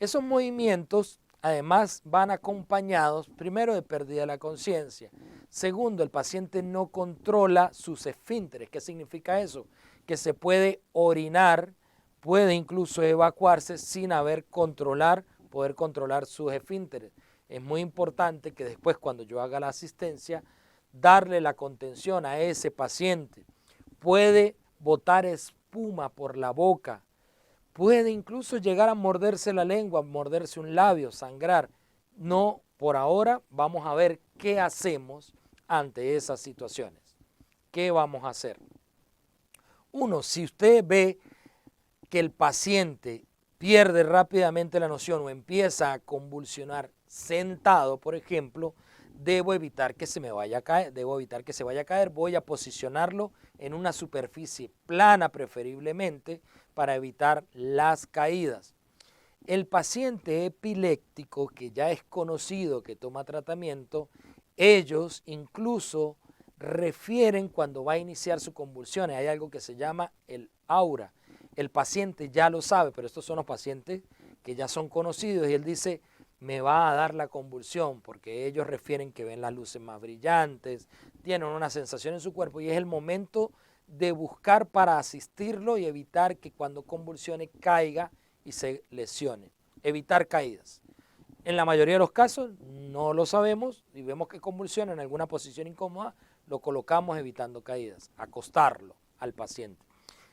Esos movimientos además van acompañados primero de pérdida de la conciencia, segundo el paciente no controla sus esfínteres. ¿Qué significa eso? Que se puede orinar, puede incluso evacuarse sin poder controlar sus esfínteres. Es muy importante que después cuando yo haga la asistencia darle la contención a ese paciente. Puede botar espuma por la boca, puede incluso llegar a morderse la lengua, morderse un labio, sangrar. No, por ahora vamos a ver qué hacemos ante esas situaciones. ¿Qué vamos a hacer? Uno, si usted ve que el paciente pierde rápidamente la noción o empieza a convulsionar sentado, por ejemplo, debo evitar que se me vaya a caer, voy a posicionarlo en una superficie plana preferiblemente para evitar las caídas. El paciente epiléptico que ya es conocido, que toma tratamiento, ellos incluso refieren cuando va a iniciar su convulsión, hay algo que se llama el aura. El paciente ya lo sabe, pero estos son los pacientes que ya son conocidos y él dice, me va a dar la convulsión, porque ellos refieren que ven las luces más brillantes, tienen una sensación en su cuerpo y es el momento de buscar para asistirlo y evitar que cuando convulsione caiga y se lesione, evitar caídas. En la mayoría de los casos no lo sabemos y vemos que convulsiona en alguna posición incómoda, lo colocamos evitando caídas, acostarlo al paciente.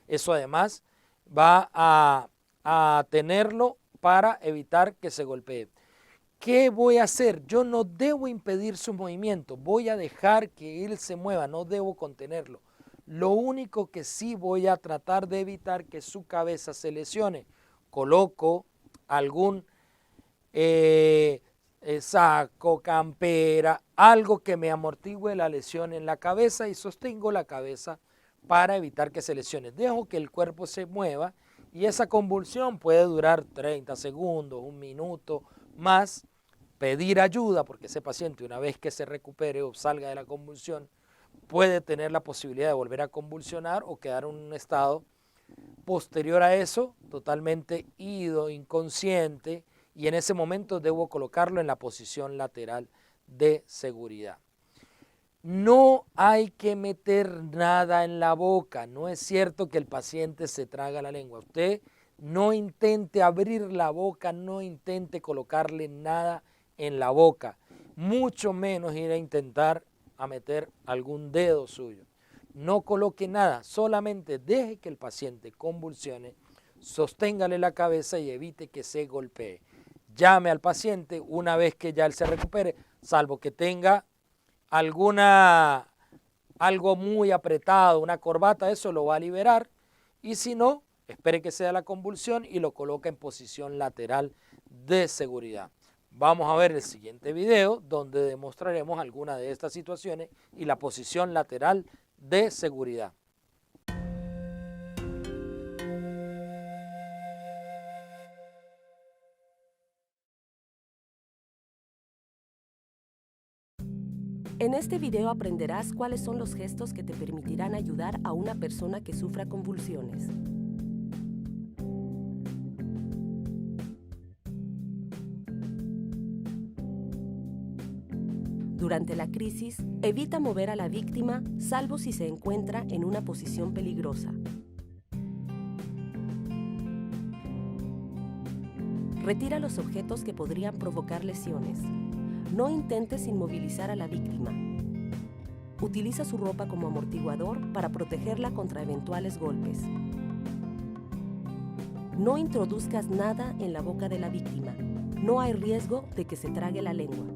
Eso además va a tenerlo para evitar que se golpee. ¿Qué voy a hacer? Yo no debo impedir su movimiento, voy a dejar que él se mueva, no debo contenerlo. Lo único que sí voy a tratar de evitar que su cabeza se lesione. Coloco algún saco, campera, algo que me amortigüe la lesión en la cabeza y sostengo la cabeza para evitar que se lesione. Dejo que el cuerpo se mueva y esa convulsión puede durar 30 segundos, un minuto más. Pedir ayuda porque ese paciente una vez que se recupere o salga de la convulsión puede tener la posibilidad de volver a convulsionar o quedar en un estado posterior a eso totalmente ido, inconsciente y en ese momento debo colocarlo en la posición lateral de seguridad. No hay que meter nada en la boca, no es cierto que el paciente se traga la lengua. Usted no intente abrir la boca, no intente colocarle nada en la boca, mucho menos ir a intentar a meter algún dedo suyo. No coloque nada, solamente deje que el paciente convulsione, sosténgale la cabeza y evite que se golpee. Llame al paciente una vez que ya él se recupere, salvo que tenga algo muy apretado, una corbata, eso lo va a liberar y si no, espere que sea la convulsión y lo coloca en posición lateral de seguridad. Vamos a ver el siguiente video donde demostraremos algunas de estas situaciones y la posición lateral de seguridad. En este video aprenderás cuáles son los gestos que te permitirán ayudar a una persona que sufra convulsiones. Durante la crisis, evita mover a la víctima, salvo si se encuentra en una posición peligrosa. Retira los objetos que podrían provocar lesiones. No intentes inmovilizar a la víctima. Utiliza su ropa como amortiguador para protegerla contra eventuales golpes. No introduzcas nada en la boca de la víctima. No hay riesgo de que se trague la lengua.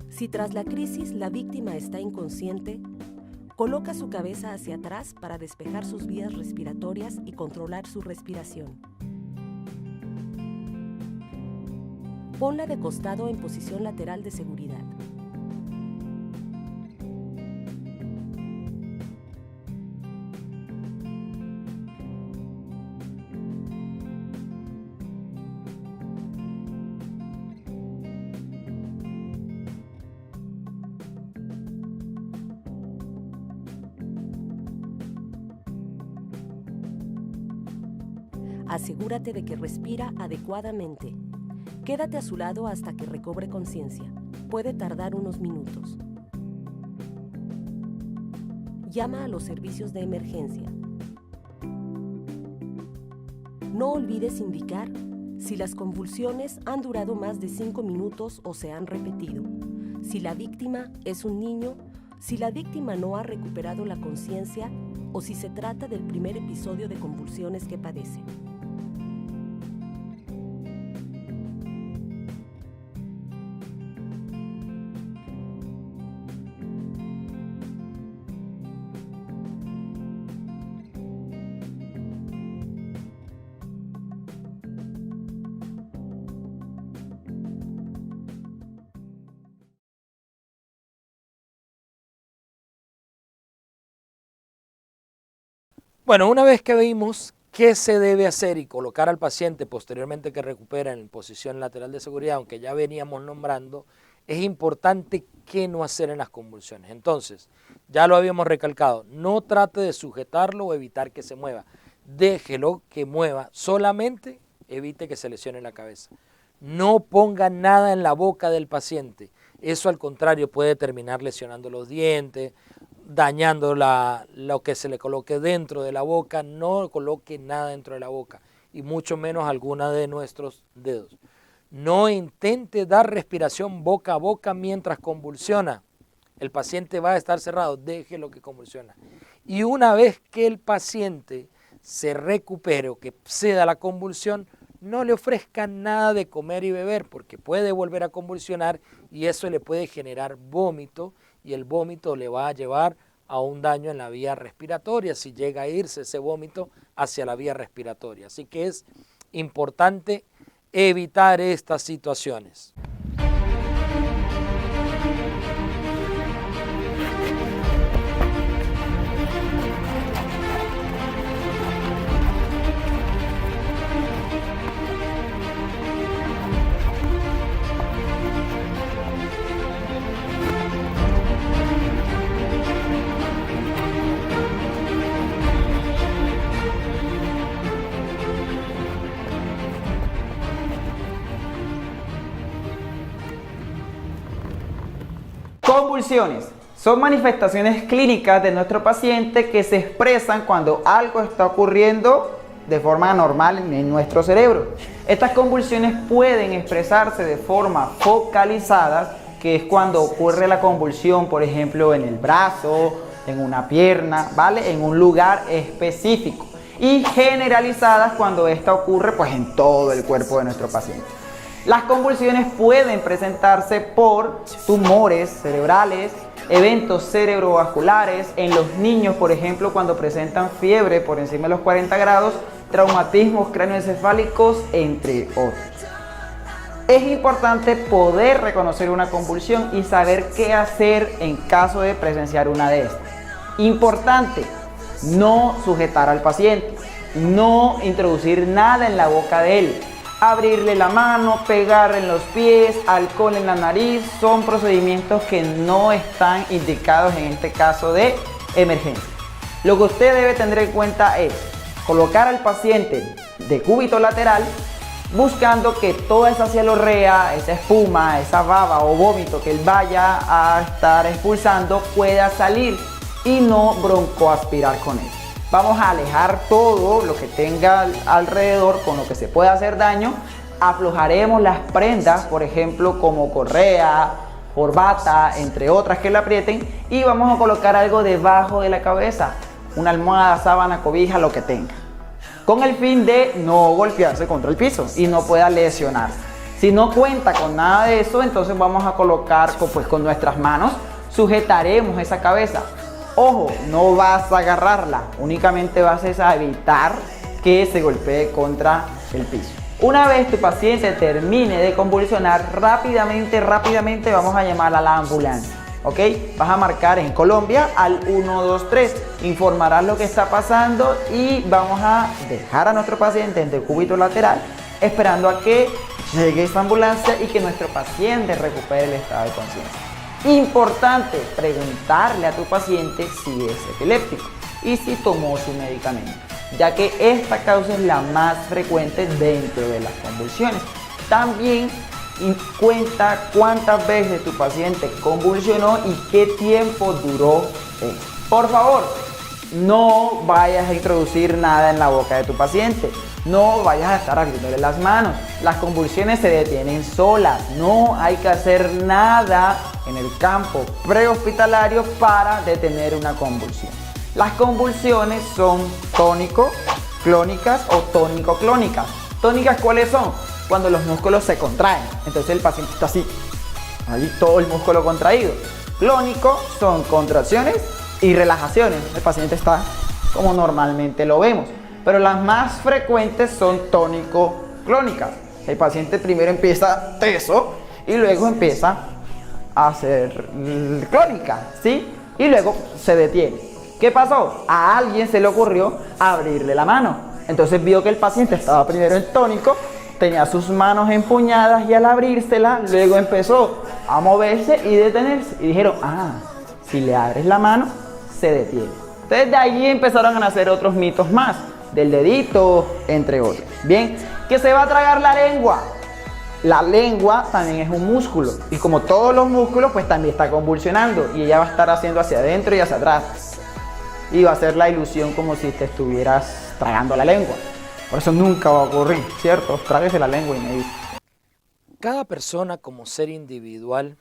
Si tras la crisis la víctima está inconsciente, coloca su cabeza hacia atrás para despejar sus vías respiratorias y controlar su respiración. Ponla de costado en posición lateral de seguridad. Asegúrate de que respira adecuadamente. Quédate a su lado hasta que recobre conciencia. Puede tardar unos minutos. Llama a los servicios de emergencia. No olvides indicar si las convulsiones han durado más de 5 minutos o se han repetido, si la víctima es un niño, si la víctima no ha recuperado la conciencia o si se trata del primer episodio de convulsiones que padece. Bueno, una vez que vimos qué se debe hacer y colocar al paciente posteriormente que recupera en posición lateral de seguridad, aunque ya veníamos nombrando, es importante qué no hacer en las convulsiones. Entonces, ya lo habíamos recalcado, no trate de sujetarlo o evitar que se mueva. Déjelo que mueva, solamente evite que se lesione la cabeza. No ponga nada en la boca del paciente. Eso al contrario puede terminar lesionando los dientes, dañando lo que se le coloque dentro de la boca. No coloque nada dentro de la boca y mucho menos alguna de nuestros dedos. No intente dar respiración boca a boca mientras convulsiona. El paciente va a estar cerrado, déjelo que convulsiona. Y una vez que el paciente se recupere o que ceda la convulsión, no le ofrezca nada de comer y beber porque puede volver a convulsionar y eso le puede generar vómito y el vómito le va a llevar a un daño en la vía respiratoria si llega a irse ese vómito hacia la vía respiratoria. Así que es importante evitar estas situaciones. Convulsiones son manifestaciones clínicas de nuestro paciente que se expresan cuando algo está ocurriendo de forma anormal en nuestro cerebro. Estas convulsiones pueden expresarse de forma focalizada, que es cuando ocurre la convulsión, por ejemplo, en el brazo, en una pierna, ¿vale? En un lugar específico. Y generalizadas cuando esta ocurre pues en todo el cuerpo de nuestro paciente. Las convulsiones pueden presentarse por tumores cerebrales, eventos cerebrovasculares, en los niños, por ejemplo, cuando presentan fiebre por encima de los 40 grados, traumatismos cráneoencefálicos, entre otros. Es importante poder reconocer una convulsión y saber qué hacer en caso de presenciar una de estas. Importante, no sujetar al paciente, no introducir nada en la boca de él. Abrirle la mano, pegarle en los pies, alcohol en la nariz, son procedimientos que no están indicados en este caso de emergencia. Lo que usted debe tener en cuenta es colocar al paciente de cúbito lateral, buscando que toda esa cialorrea, esa espuma, esa baba o vómito que él vaya a estar expulsando pueda salir y no broncoaspirar con él. Vamos a alejar todo lo que tenga alrededor con lo que se pueda hacer daño. Aflojaremos las prendas, por ejemplo, como correa, corbata, entre otras que le aprieten. Y vamos a colocar algo debajo de la cabeza. Una almohada, sábana, cobija, lo que tenga. Con el fin de no golpearse contra el piso y no pueda lesionar. Si no cuenta con nada de eso, entonces vamos a colocar con nuestras manos, sujetaremos esa cabeza. Ojo, no vas a agarrarla, únicamente vas a evitar que se golpee contra el piso. Una vez tu paciente termine de convulsionar, rápidamente vamos a llamar a la ambulancia. ¿Ok? Vas a marcar en Colombia al 123, informarás lo que está pasando y vamos a dejar a nuestro paciente en decúbito lateral esperando a que llegue esta ambulancia y que nuestro paciente recupere el estado de conciencia. Importante preguntarle a tu paciente si es epiléptico y si tomó su medicamento. ya que esta causa es la más frecuente dentro de las convulsiones. También cuenta cuántas veces tu paciente convulsionó y qué tiempo duró esto. Por favor, no vayas a introducir nada en la boca de tu paciente. No vayas a estar abriéndole las manos. Las convulsiones se detienen solas. No hay que hacer nada en el campo prehospitalario para detener una convulsión. Las convulsiones son tónico-clónicas o tónico-clónicas. ¿Tónicas cuáles son? Cuando los músculos se contraen. Entonces el paciente está así, ahí todo el músculo contraído. Clónico son contracciones y relajaciones. El paciente está como normalmente lo vemos. Pero las más frecuentes son tónico-clónicas. El paciente primero empieza teso y luego empieza a ser clónica, ¿sí? Y luego se detiene. ¿Qué pasó? A alguien se le ocurrió abrirle la mano. Entonces vio que el paciente estaba primero en tónico, tenía sus manos empuñadas y al abrírsela, luego empezó a moverse y detenerse. Y dijeron, si le abres la mano, se detiene. Entonces de allí empezaron a nacer otros mitos más, del dedito, entre otros. Bien, ¿qué se va a tragar la lengua? La lengua también es un músculo y como todos los músculos, pues también está convulsionando y ella va a estar haciendo hacia adentro y hacia atrás. Y va a ser la ilusión como si te estuvieras tragando la lengua. Por eso nunca va a ocurrir, ¿cierto? Tráguese la lengua y me dice. Cada persona como ser individual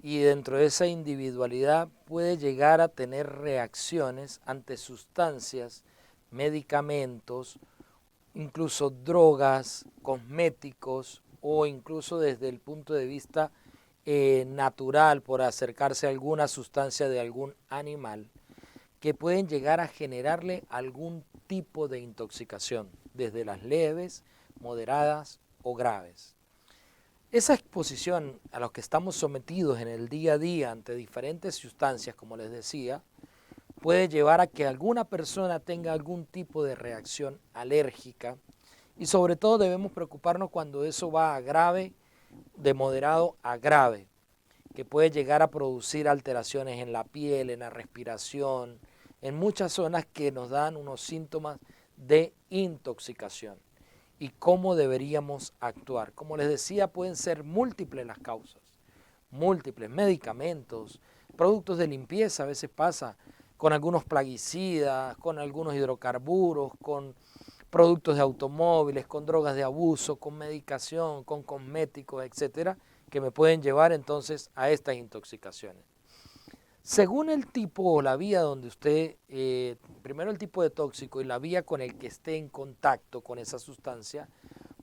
y dentro de esa individualidad puede llegar a tener reacciones ante sustancias, medicamentos, incluso drogas, cosméticos o incluso desde el punto de vista natural por acercarse a alguna sustancia de algún animal que pueden llegar a generarle algún tipo de intoxicación, desde las leves, moderadas o graves. Esa exposición a los que estamos sometidos en el día a día ante diferentes sustancias, como les decía, puede llevar a que alguna persona tenga algún tipo de reacción alérgica y sobre todo debemos preocuparnos cuando eso va a grave, de moderado a grave, que puede llegar a producir alteraciones en la piel, en la respiración, en muchas zonas que nos dan unos síntomas de intoxicación y cómo deberíamos actuar. Como les decía, pueden ser múltiples las causas, múltiples medicamentos, productos de limpieza, a veces pasa con algunos plaguicidas, con algunos hidrocarburos, con productos de automóviles, con drogas de abuso, con medicación, con cosméticos, etcétera, que me pueden llevar entonces a estas intoxicaciones. Según el tipo o la vía donde usted, primero el tipo de tóxico y la vía con el que esté en contacto con esa sustancia,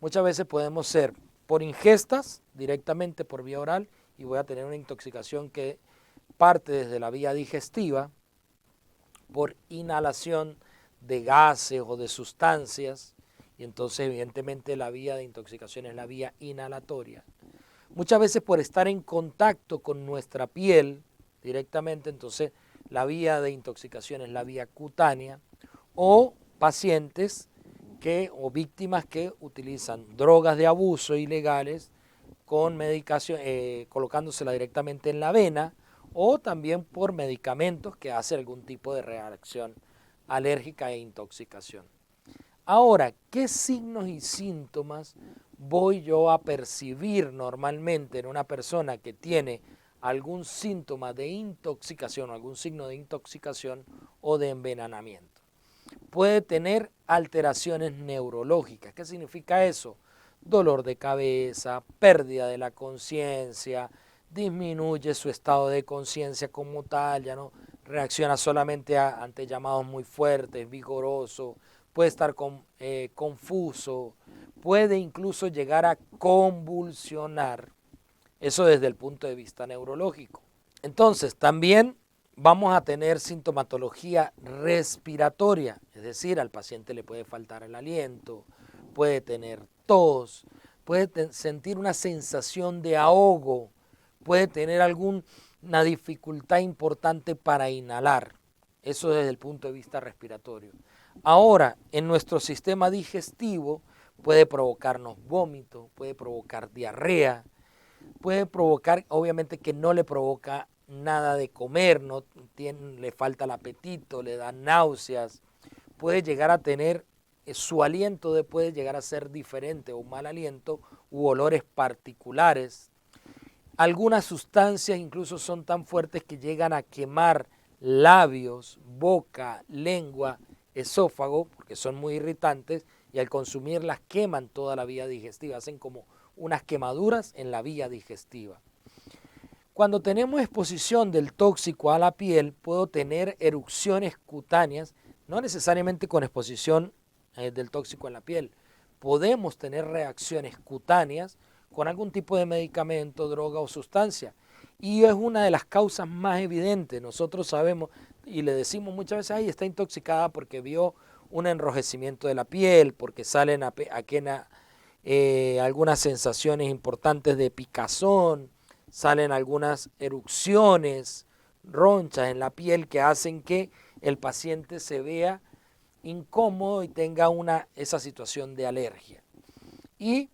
muchas veces podemos ser por ingestas, directamente por vía oral, y voy a tener una intoxicación que parte desde la vía digestiva, por inhalación de gases o de sustancias, y entonces evidentemente la vía de intoxicación es la vía inhalatoria. Muchas veces por estar en contacto con nuestra piel directamente, entonces la vía de intoxicación es la vía cutánea, o pacientes o víctimas que utilizan drogas de abuso ilegales con medicación, colocándosela directamente en la vena, o también por medicamentos que hacen algún tipo de reacción alérgica e intoxicación. Ahora, ¿qué signos y síntomas voy yo a percibir normalmente en una persona que tiene algún síntoma de intoxicación, algún signo de intoxicación o de envenenamiento? Puede tener alteraciones neurológicas. ¿Qué significa eso? Dolor de cabeza, pérdida de la conciencia, disminuye su estado de conciencia como tal, ya no reacciona solamente ante llamados muy fuertes, vigoroso, puede estar confuso, puede incluso llegar a convulsionar. Eso desde el punto de vista neurológico. Entonces, también vamos a tener sintomatología respiratoria, es decir, al paciente le puede faltar el aliento, puede tener tos, puede sentir una sensación de ahogo, puede tener alguna dificultad importante para inhalar. Eso desde el punto de vista respiratorio. Ahora, en nuestro sistema digestivo puede provocarnos vómito, puede provocar diarrea, puede provocar, obviamente que no le provoca nada de comer, le falta el apetito, le da náuseas, puede llegar a tener, su aliento puede llegar a ser diferente, o mal aliento u olores particulares. Algunas sustancias incluso son tan fuertes que llegan a quemar labios, boca, lengua, esófago, porque son muy irritantes y al consumirlas queman toda la vía digestiva, hacen como unas quemaduras en la vía digestiva. Cuando tenemos exposición del tóxico a la piel, puedo tener erupciones cutáneas, no necesariamente con exposición del tóxico en la piel. Podemos tener reacciones cutáneas con algún tipo de medicamento, droga o sustancia. Y es una de las causas más evidentes. Nosotros sabemos y le decimos muchas veces, ay, está intoxicada porque vio un enrojecimiento de la piel, porque salen algunas sensaciones importantes de picazón, salen algunas erupciones, ronchas en la piel que hacen que el paciente se vea incómodo y tenga esa situación de alergia. Y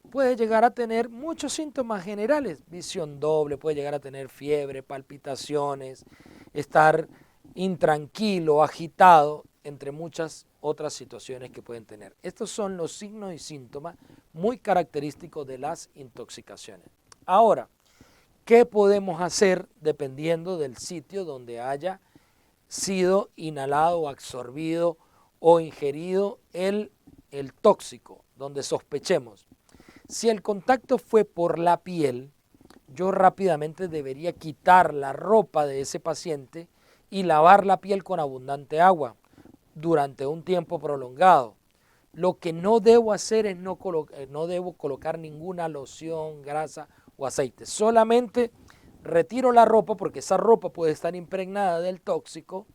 puede llegar a tener muchos síntomas generales, visión doble, puede llegar a tener fiebre, palpitaciones, estar intranquilo, agitado, entre muchas otras situaciones que pueden tener. Estos son los signos y síntomas muy característicos de las intoxicaciones. Ahora, ¿qué podemos hacer dependiendo del sitio donde haya sido inhalado, absorbido o ingerido el tóxico, donde sospechemos? Si el contacto fue por la piel, yo rápidamente debería quitar la ropa de ese paciente y lavar la piel con abundante agua durante un tiempo prolongado. Lo que no debo hacer es no debo colocar ninguna loción, grasa o aceite. Solamente retiro la ropa porque esa ropa puede estar impregnada del tóxico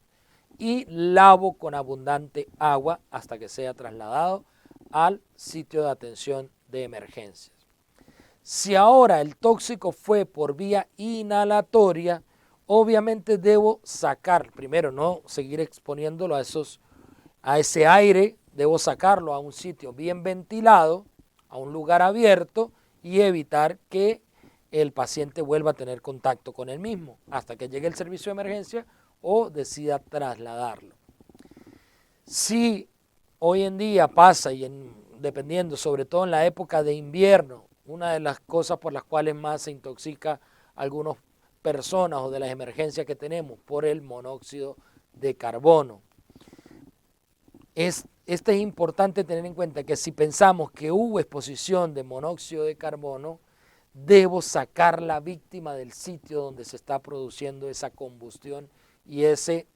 y lavo con abundante agua hasta que sea trasladado al sitio de atención de emergencias. Si ahora el tóxico fue por vía inhalatoria, obviamente debo sacar, primero no seguir exponiéndolo a ese aire, debo sacarlo a un sitio bien ventilado, a un lugar abierto y evitar que el paciente vuelva a tener contacto con él mismo hasta que llegue el servicio de emergencia o decida trasladarlo. Si hoy en día pasa, dependiendo, sobre todo en la época de invierno, una de las cosas por las cuales más se intoxica a algunas personas o de las emergencias que tenemos por el monóxido de carbono. Es importante tener en cuenta que si pensamos que hubo exposición de monóxido de carbono, debo sacar la víctima del sitio donde se está produciendo esa combustión y ese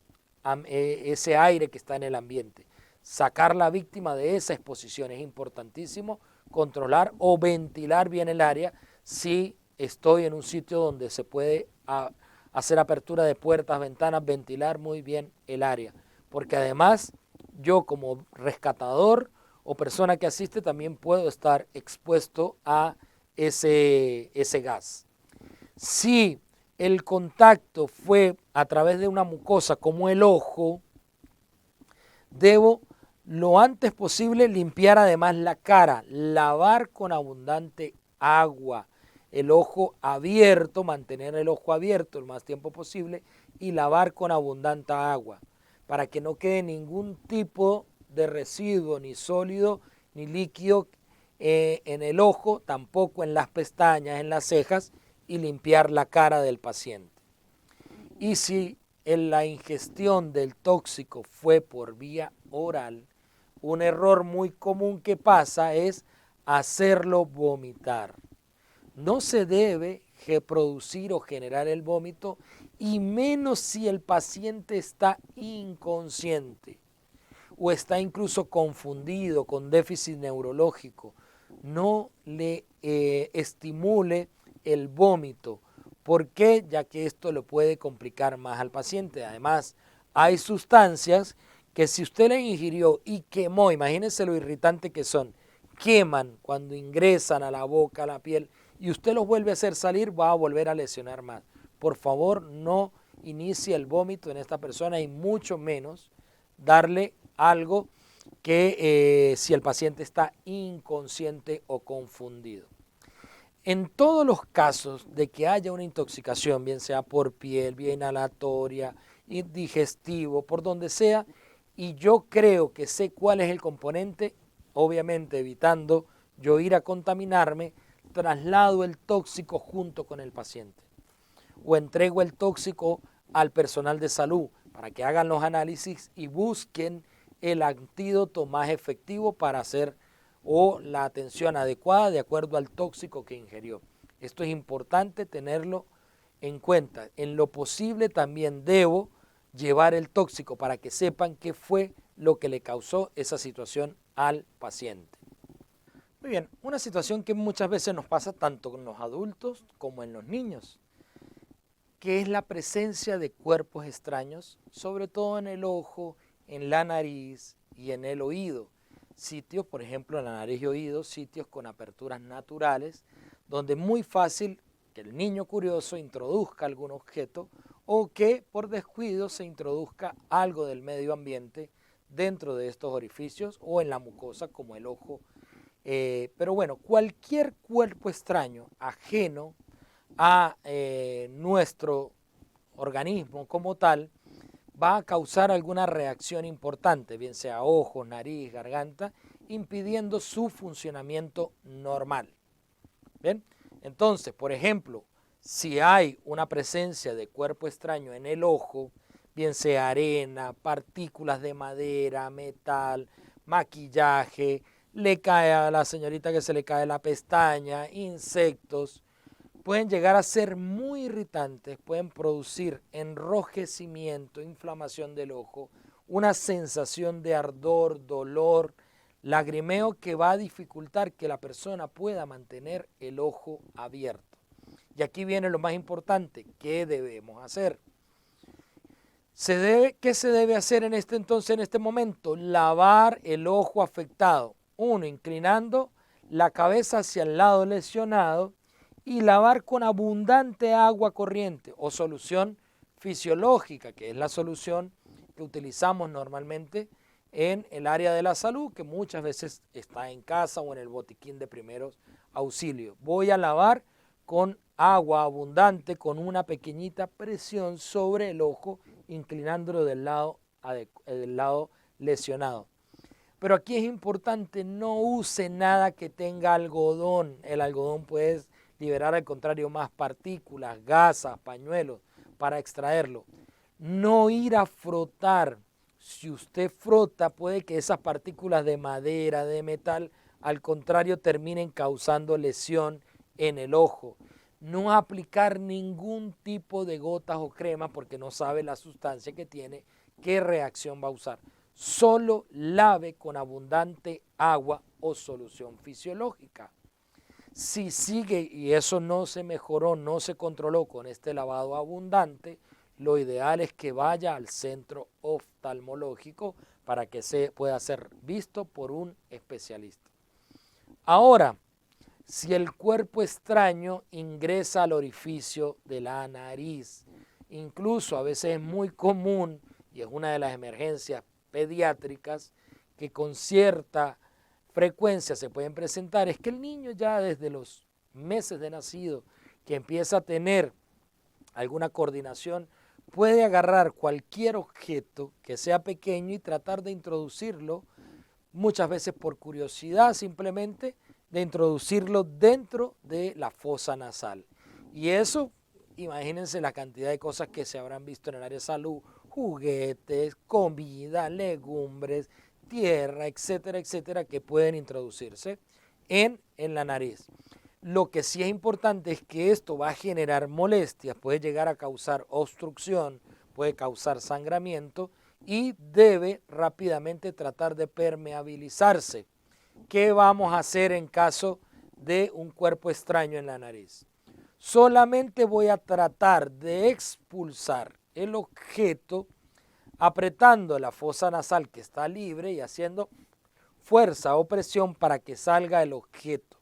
aire que está en el ambiente. Sacar la víctima de esa exposición es importantísimo, controlar o ventilar bien el área si estoy en un sitio donde se puede hacer apertura de puertas, ventanas, ventilar muy bien el área, porque además yo como rescatador o persona que asiste también puedo estar expuesto a ese gas. Si el contacto fue a través de una mucosa como el ojo, debo lo antes posible limpiar además la cara, lavar con abundante agua, el ojo abierto, mantener el ojo abierto el más tiempo posible y lavar con abundante agua para que no quede ningún tipo de residuo, ni sólido, ni líquido en el ojo, tampoco en las pestañas, en las cejas, y limpiar la cara del paciente. Y si en la ingestión del tóxico fue por vía oral, un error muy común que pasa es hacerlo vomitar. No se debe producir o generar el vómito, y menos si el paciente está inconsciente o está incluso confundido con déficit neurológico. No le estimule el vómito. ¿Por qué? Ya que esto le puede complicar más al paciente. Además, hay sustancias que si usted la ingirió y quemó, imagínense lo irritante que son, queman cuando ingresan a la boca, a la piel, y usted los vuelve a hacer salir, va a volver a lesionar más. Por favor, no inicie el vómito en esta persona y mucho menos darle algo que si el paciente está inconsciente o confundido. En todos los casos de que haya una intoxicación, bien sea por piel, vía inhalatoria, digestivo, por donde sea, y yo creo que sé cuál es el componente, obviamente evitando yo ir a contaminarme, traslado el tóxico junto con el paciente o entrego el tóxico al personal de salud para que hagan los análisis y busquen el antídoto más efectivo para hacer o la atención adecuada de acuerdo al tóxico que ingirió. Esto es importante tenerlo en cuenta. En lo posible también debo llevar el tóxico para que sepan qué fue lo que le causó esa situación al paciente. Muy bien, una situación que muchas veces nos pasa tanto con los adultos como en los niños, que es la presencia de cuerpos extraños, sobre todo en el ojo, en la nariz y en el oído. Sitios, por ejemplo, en la nariz y oído, sitios con aperturas naturales, donde es muy fácil que el niño curioso introduzca algún objeto o que por descuido se introduzca algo del medio ambiente dentro de estos orificios o en la mucosa como el ojo. Pero bueno, cualquier cuerpo extraño ajeno a nuestro organismo como tal va a causar alguna reacción importante, bien sea ojo, nariz, garganta, impidiendo su funcionamiento normal. ¿Bien? Entonces, por ejemplo, si hay una presencia de cuerpo extraño en el ojo, bien sea arena, partículas de madera, metal, maquillaje, le cae a la señorita que se le cae la pestaña, insectos, pueden llegar a ser muy irritantes, pueden producir enrojecimiento, inflamación del ojo, una sensación de ardor, dolor, lagrimeo que va a dificultar que la persona pueda mantener el ojo abierto. Y aquí viene lo más importante, ¿qué debemos hacer? ¿Qué se debe hacer en este momento? Lavar el ojo afectado. Uno, inclinando la cabeza hacia el lado lesionado y lavar con abundante agua corriente o solución fisiológica, que es la solución que utilizamos normalmente en el área de la salud, que muchas veces está en casa o en el botiquín de primeros auxilios. Voy a lavar con agua abundante, con una pequeñita presión sobre el ojo, inclinándolo del lado lesionado. Pero aquí es importante, no use nada que tenga algodón. El algodón puede liberar al contrario más partículas, gasas, pañuelos para extraerlo. No ir a frotar. Si usted frota, puede que esas partículas de madera, de metal, al contrario terminen causando lesión en el ojo. No aplicar ningún tipo de gotas o crema porque no sabe la sustancia que tiene, qué reacción va a usar. Solo lave con abundante agua o solución fisiológica. Si sigue y eso no se mejoró, no se controló con este lavado abundante, lo ideal es que vaya al centro oftalmológico para que se pueda ser visto por un especialista. Ahora, si el cuerpo extraño ingresa al orificio de la nariz, incluso a veces es muy común y es una de las emergencias pediátricas que con cierta frecuencia se pueden presentar, es que el niño ya desde los meses de nacido que empieza a tener alguna coordinación puede agarrar cualquier objeto que sea pequeño y tratar de introducirlo, muchas veces por curiosidad simplemente, de introducirlo dentro de la fosa nasal. Y eso, imagínense la cantidad de cosas que se habrán visto en el área de salud, juguetes, comida, legumbres, tierra, etcétera, etcétera, que pueden introducirse en la nariz. Lo que sí es importante es que esto va a generar molestias, puede llegar a causar obstrucción, puede causar sangramiento y debe rápidamente tratar de permeabilizarse. ¿Qué vamos a hacer en caso de un cuerpo extraño en la nariz? Solamente voy a tratar de expulsar el objeto apretando la fosa nasal que está libre y haciendo fuerza o presión para que salga el objeto.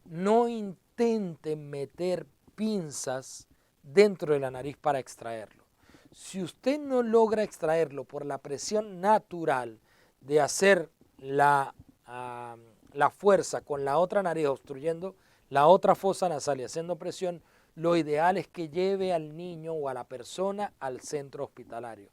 No intenten meter pinzas dentro de la nariz para extraerlo. Si usted no logra extraerlo por la presión natural de hacer la fuerza con la otra nariz obstruyendo la otra fosa nasal y haciendo presión, lo ideal es que lleve al niño o a la persona al centro hospitalario.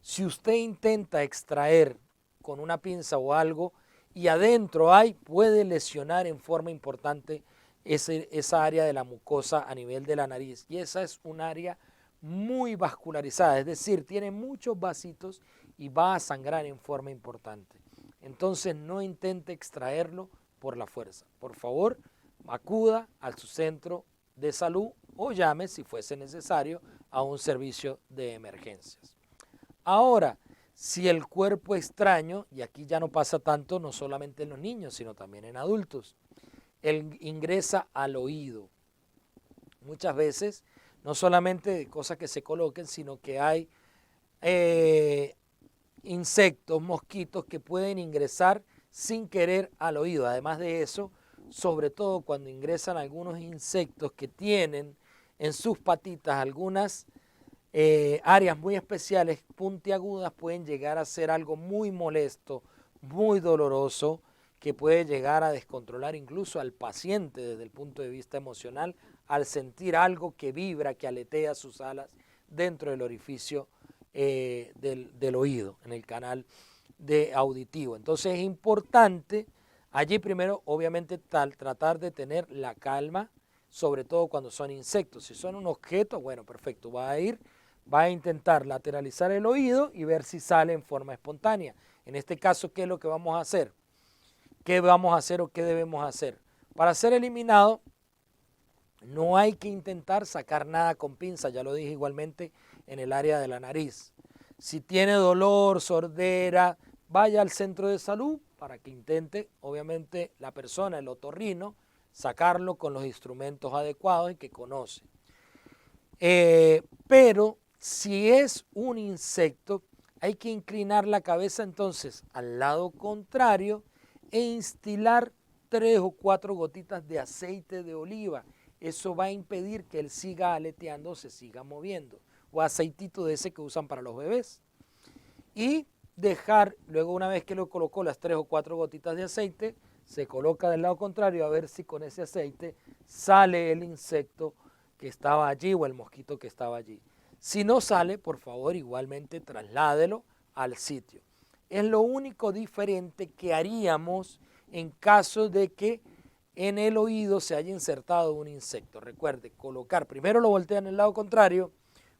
Si usted intenta extraer con una pinza o algo y adentro hay, puede lesionar en forma importante esa área de la mucosa a nivel de la nariz. Y esa es un área muy vascularizada, es decir, tiene muchos vasitos y va a sangrar en forma importante. Entonces no intente extraerlo por la fuerza. Por favor, acuda a su centro de salud o llame, si fuese necesario, a un servicio de emergencias. Ahora, si el cuerpo extraño, y aquí ya no pasa tanto, no solamente en los niños, sino también en adultos, él ingresa al oído. Muchas veces, no solamente de cosas que se coloquen, sino que hay insectos, mosquitos que pueden ingresar sin querer al oído. Además de eso, sobre todo cuando ingresan algunos insectos que tienen en sus patitas algunas áreas muy especiales, puntiagudas, pueden llegar a ser algo muy molesto, muy doloroso, que puede llegar a descontrolar incluso al paciente desde el punto de vista emocional al sentir algo que vibra, que aletea sus alas dentro del orificio del oído, en el canal auditivo. Entonces es importante allí primero, obviamente, tratar de tener la calma, sobre todo cuando son insectos. Si son un objeto, bueno, perfecto, va a intentar lateralizar el oído y ver si sale en forma espontánea. En este caso, ¿qué es lo que vamos a hacer? ¿Qué vamos a hacer o qué debemos hacer? Para ser eliminado, no hay que intentar sacar nada con pinza, ya lo dije igualmente en el área de la nariz. Si tiene dolor, sordera, vaya al centro de salud para que intente, obviamente, la persona, el otorrino, sacarlo con los instrumentos adecuados y que conoce. Pero si es un insecto, hay que inclinar la cabeza entonces al lado contrario e instilar 3 o 4 gotitas de aceite de oliva. Eso va a impedir que él siga aleteando, se siga moviendo. O aceitito de ese que usan para los bebés. Y dejar, luego una vez que lo colocó las 3 o 4 gotitas de aceite, se coloca del lado contrario a ver si con ese aceite sale el insecto que estaba allí o el mosquito que estaba allí. Si no sale, por favor, igualmente trasládelo al sitio. Es lo único diferente que haríamos en caso de que en el oído se haya insertado un insecto. Recuerde, colocar, primero lo voltea en el lado contrario,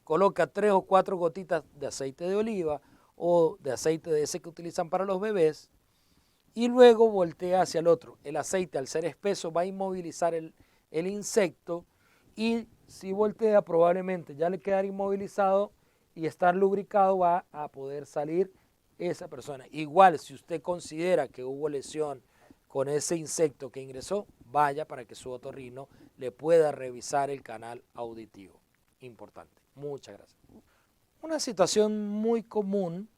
coloca 3 o 4 gotitas de aceite de oliva o de aceite de ese que utilizan para los bebés y luego voltea hacia el otro. El aceite, al ser espeso, va a inmovilizar el insecto y si voltea probablemente ya le quedará inmovilizado y estar lubricado, va a poder salir esa persona. Igual, si usted considera que hubo lesión con ese insecto que ingresó, vaya para que su otorrino le pueda revisar el canal auditivo. Importante. Muchas gracias. Una situación muy común,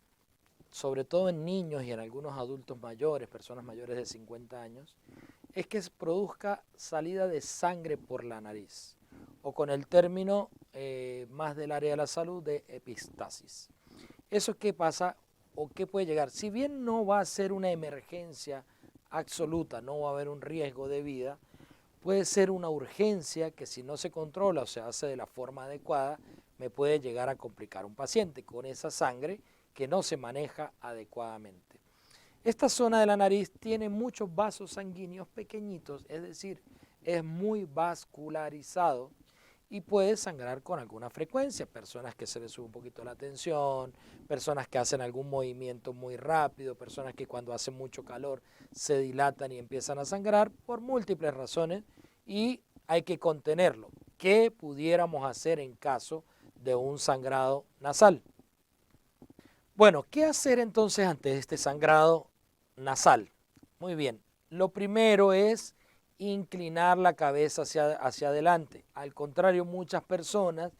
sobre todo en niños y en algunos adultos mayores, personas mayores de 50 años, es que se produzca salida de sangre por la nariz, o con el término más del área de la salud de epistasis. ¿Eso qué pasa o qué puede llegar? Si bien no va a ser una emergencia absoluta, no va a haber un riesgo de vida, puede ser una urgencia que si no se controla o se hace de la forma adecuada, me puede llegar a complicar un paciente con esa sangre que no se maneja adecuadamente. Esta zona de la nariz tiene muchos vasos sanguíneos pequeñitos, es decir, es muy vascularizado y puede sangrar con alguna frecuencia. Personas que se les sube un poquito la tensión, personas que hacen algún movimiento muy rápido, personas que cuando hace mucho calor se dilatan y empiezan a sangrar por múltiples razones y hay que contenerlo. ¿Qué pudiéramos hacer en caso de un sangrado nasal? Bueno, ¿qué hacer entonces ante este sangrado nasal? Muy bien, lo primero es inclinar la cabeza hacia adelante. Al contrario, muchas personas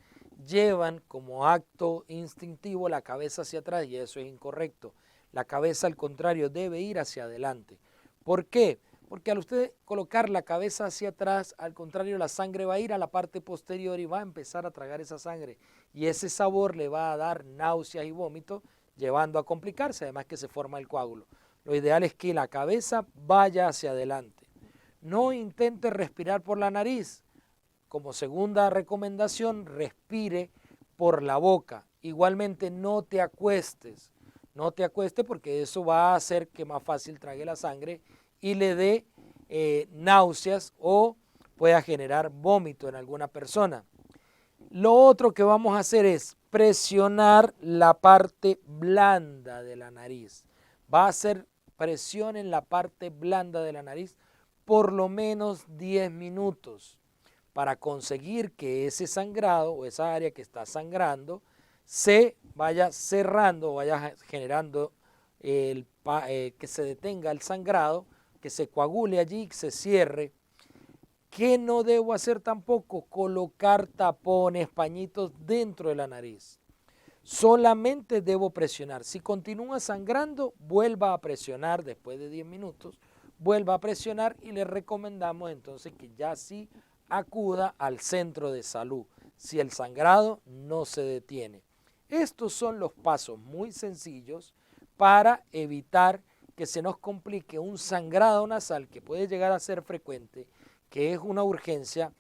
llevan como acto instintivo la cabeza hacia atrás y eso es incorrecto. La cabeza, al contrario, debe ir hacia adelante. ¿Por qué? Porque al usted colocar la cabeza hacia atrás, al contrario, la sangre va a ir a la parte posterior y va a empezar a tragar esa sangre. Y ese sabor le va a dar náuseas y vómitos, llevando a complicarse, además que se forma el coágulo. Lo ideal es que la cabeza vaya hacia adelante. No intente respirar por la nariz. Como segunda recomendación, respire por la boca Igualmente no te acuestes porque eso va a hacer que más fácil trague la sangre y le dé náuseas o pueda generar vómito en alguna persona. Lo otro que vamos a hacer es presionar la parte blanda de la nariz. Va a hacer presión en la parte blanda de la nariz por lo menos 10 minutos para conseguir que ese sangrado o esa área que está sangrando se vaya cerrando, vaya generando que se detenga el sangrado, que se coagule allí, que se cierre. ¿Qué no debo hacer tampoco? Colocar tapones, pañitos dentro de la nariz. Solamente debo presionar. Si continúa sangrando, vuelva a presionar después de 10 minutos, vuelva a presionar y le recomendamos entonces que ya sí acuda al centro de salud si el sangrado no se detiene. Estos son los pasos muy sencillos para evitar que se nos complique un sangrado nasal que puede llegar a ser frecuente, que es una urgencia,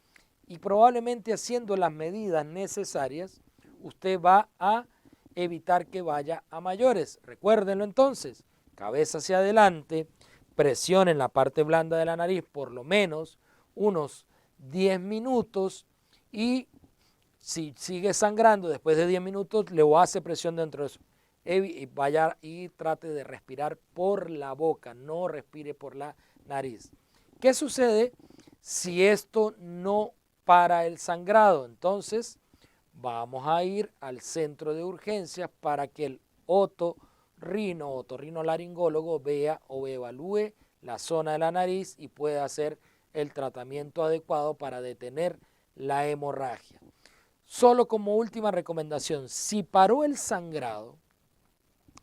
y probablemente haciendo las medidas necesarias usted va a evitar que vaya a mayores. Recuérdenlo entonces, cabeza hacia adelante, presión en la parte blanda de la nariz por lo menos unos 10 minutos y si sigue sangrando después de 10 minutos le hace presión dentro de eso. Vaya y trate de respirar por la boca, no respire por la nariz. ¿Qué sucede si esto no para el sangrado? Entonces vamos a ir al centro de urgencias para que el otorrinolaringólogo vea o evalúe la zona de la nariz y pueda hacer el tratamiento adecuado para detener la hemorragia. Solo como última recomendación, si paró el sangrado,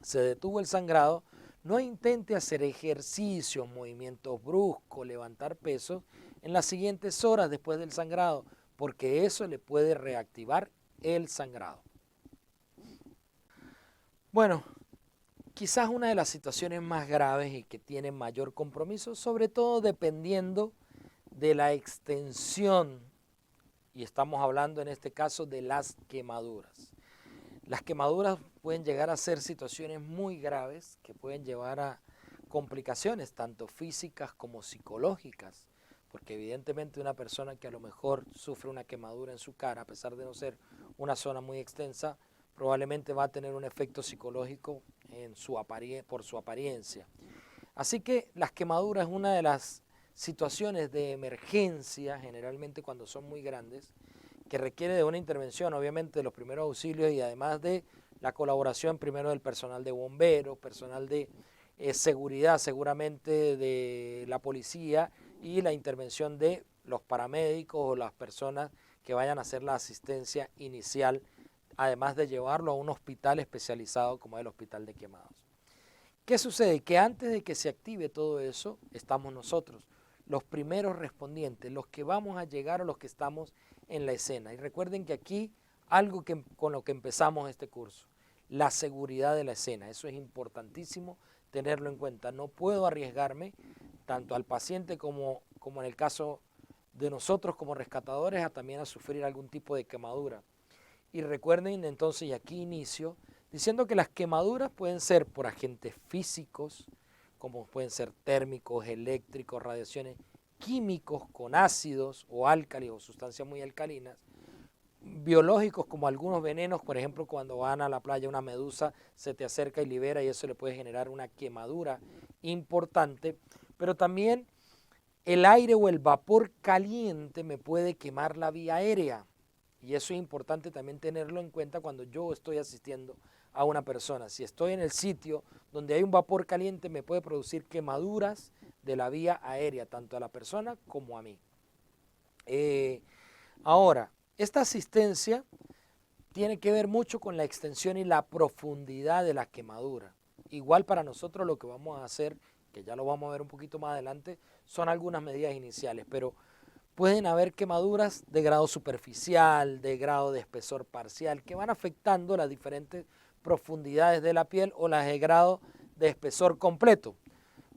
se detuvo el sangrado, no intente hacer ejercicio, movimientos bruscos, levantar pesos en las siguientes horas después del sangrado, porque eso le puede reactivar el sangrado. Bueno, quizás una de las situaciones más graves y que tienen mayor compromiso, sobre todo dependiendo de la extensión, y estamos hablando en este caso de las quemaduras. Las quemaduras pueden llegar a ser situaciones muy graves que pueden llevar a complicaciones tanto físicas como psicológicas, porque evidentemente una persona que a lo mejor sufre una quemadura en su cara, a pesar de no ser una zona muy extensa, probablemente va a tener un efecto psicológico en por su apariencia. Así que las quemaduras es una de las situaciones de emergencia, generalmente cuando son muy grandes, que requiere de una intervención, obviamente, de los primeros auxilios y además de la colaboración primero del personal de bomberos, personal de seguridad, seguramente de la policía y la intervención de los paramédicos o las personas que vayan a hacer la asistencia inicial, además de llevarlo a un hospital especializado como el Hospital de Quemados. ¿Qué sucede? Que antes de que se active todo eso, estamos nosotros, los primeros respondientes, los que vamos a llegar o los que estamos en la escena. Y recuerden que aquí algo con lo que empezamos este curso, la seguridad de la escena, eso es importantísimo tenerlo en cuenta. No puedo arriesgarme tanto al paciente como en el caso de nosotros como rescatadores a también a sufrir algún tipo de quemadura. Y recuerden entonces, y aquí inicio, diciendo que las quemaduras pueden ser por agentes físicos, como pueden ser térmicos, eléctricos, radiaciones, químicos con ácidos o álcalis o sustancias muy alcalinas, biológicos como algunos venenos, por ejemplo, cuando van a la playa una medusa se te acerca y libera y eso le puede generar una quemadura importante, pero también el aire o el vapor caliente me puede quemar la vía aérea y eso es importante también tenerlo en cuenta cuando yo estoy asistiendo a una persona. Si estoy en el sitio donde hay un vapor caliente me puede producir quemaduras de la vía aérea, tanto a la persona como a mí. Ahora, esta asistencia tiene que ver mucho con la extensión y la profundidad de la quemadura. Igual para nosotros lo que vamos a hacer, que ya lo vamos a ver un poquito más adelante, son algunas medidas iniciales, pero pueden haber quemaduras de grado superficial, de grado de espesor parcial, que van afectando las diferentes profundidades de la piel o las de grado de espesor completo.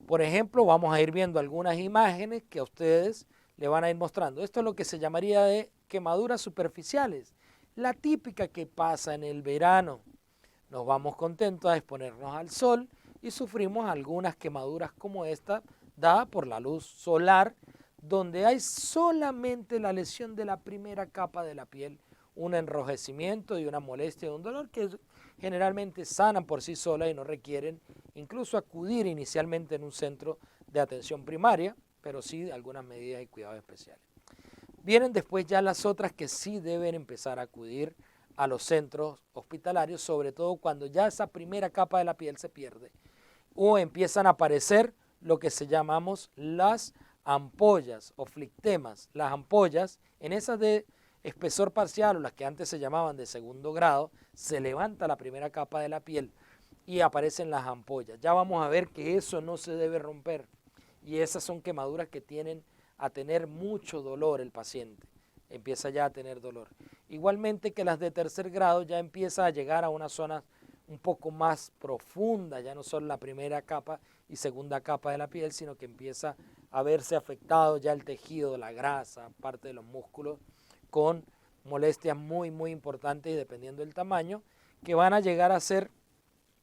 Por ejemplo, vamos a ir viendo algunas imágenes que a ustedes le van a ir mostrando. Esto es lo que se llamaría de quemaduras superficiales. La típica que pasa en el verano. Nos vamos contentos a exponernos al sol y sufrimos algunas quemaduras como esta, dada por la luz solar, donde hay solamente la lesión de la primera capa de la piel, un enrojecimiento y una molestia y un dolor que generalmente sanan por sí solas y no requieren incluso acudir inicialmente en un centro de atención primaria, pero sí de algunas medidas y cuidados especiales. Vienen después ya las otras que sí deben empezar a acudir a los centros hospitalarios, sobre todo cuando ya esa primera capa de la piel se pierde o empiezan a aparecer lo que se llamamos las ampollas o flictemas. Las ampollas, en esas de espesor parcial o las que antes se llamaban de segundo grado, se levanta la primera capa de la piel y aparecen las ampollas. Ya vamos a ver que eso no se debe romper y esas son quemaduras que tienen a tener mucho dolor el paciente, empieza ya a tener dolor. Igualmente que las de tercer grado ya empieza a llegar a una zona un poco más profunda, ya no solo la primera capa y segunda capa de la piel, sino que empieza a verse afectado ya el tejido, la grasa, parte de los músculos, con molestias muy importantes y dependiendo del tamaño, que van a llegar a ser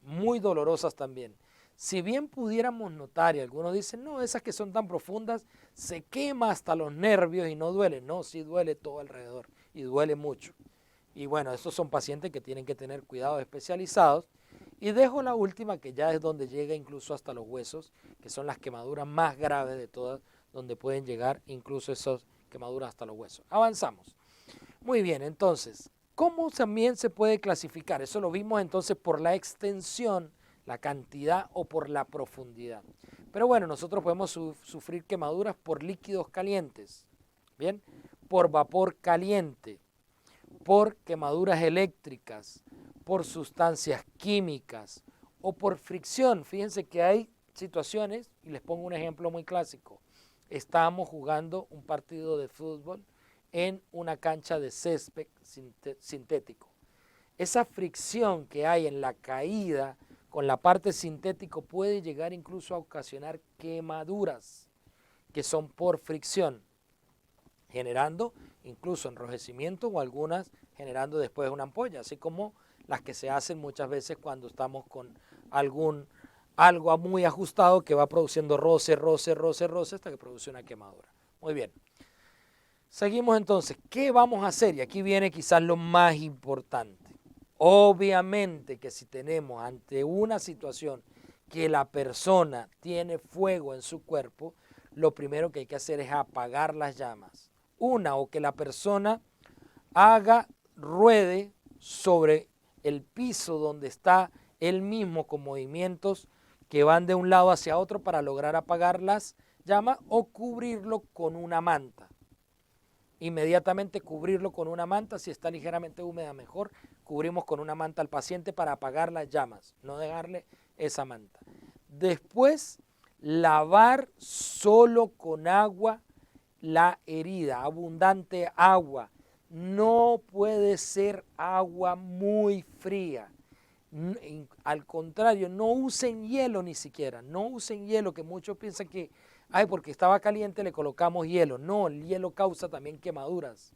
muy dolorosas también. Si bien pudiéramos notar, y algunos dicen, no, esas que son tan profundas, se quema hasta los nervios y no duele. No, sí duele todo alrededor y duele mucho. Y bueno, estos son pacientes que tienen que tener cuidados especializados. Y dejo la última, que ya es donde llega incluso hasta los huesos, que son las quemaduras más graves de todas, donde pueden llegar incluso esas quemaduras hasta los huesos. Avanzamos. Muy bien, entonces, ¿cómo también se puede clasificar? Eso lo vimos entonces por la extensión, la cantidad o por la profundidad. Pero bueno, nosotros podemos sufrir quemaduras por líquidos calientes, ¿bien? Por vapor caliente, por quemaduras eléctricas, por sustancias químicas o por fricción. Fíjense que hay situaciones, y les pongo un ejemplo muy clásico. Estábamos jugando un partido de fútbol en una cancha de césped sintético. Esa fricción que hay en la caída con la parte sintético puede llegar incluso a ocasionar quemaduras que son por fricción, generando incluso enrojecimiento o algunas generando después una ampolla, así como las que se hacen muchas veces cuando estamos con algo muy ajustado que va produciendo roce hasta que produce una quemadura. Muy bien. Seguimos entonces. ¿Qué vamos a hacer? Y aquí viene quizás lo más importante. Obviamente que si tenemos ante una situación que la persona tiene fuego en su cuerpo, lo primero que hay que hacer es apagar las llamas. O que la persona ruede sobre el piso donde está él mismo con movimientos que van de un lado hacia otro para lograr apagar las llamas o cubrirlo con una manta. Inmediatamente cubrirlo con una manta, si está ligeramente húmeda mejor, cubrimos con una manta al paciente para apagar las llamas, no dejarle esa manta. Después, lavar solo con agua la herida, abundante agua. No puede ser agua muy fría. Al contrario, no usen hielo ni siquiera, no usen hielo, que muchos piensan que porque estaba caliente le colocamos hielo. No, el hielo causa también quemaduras.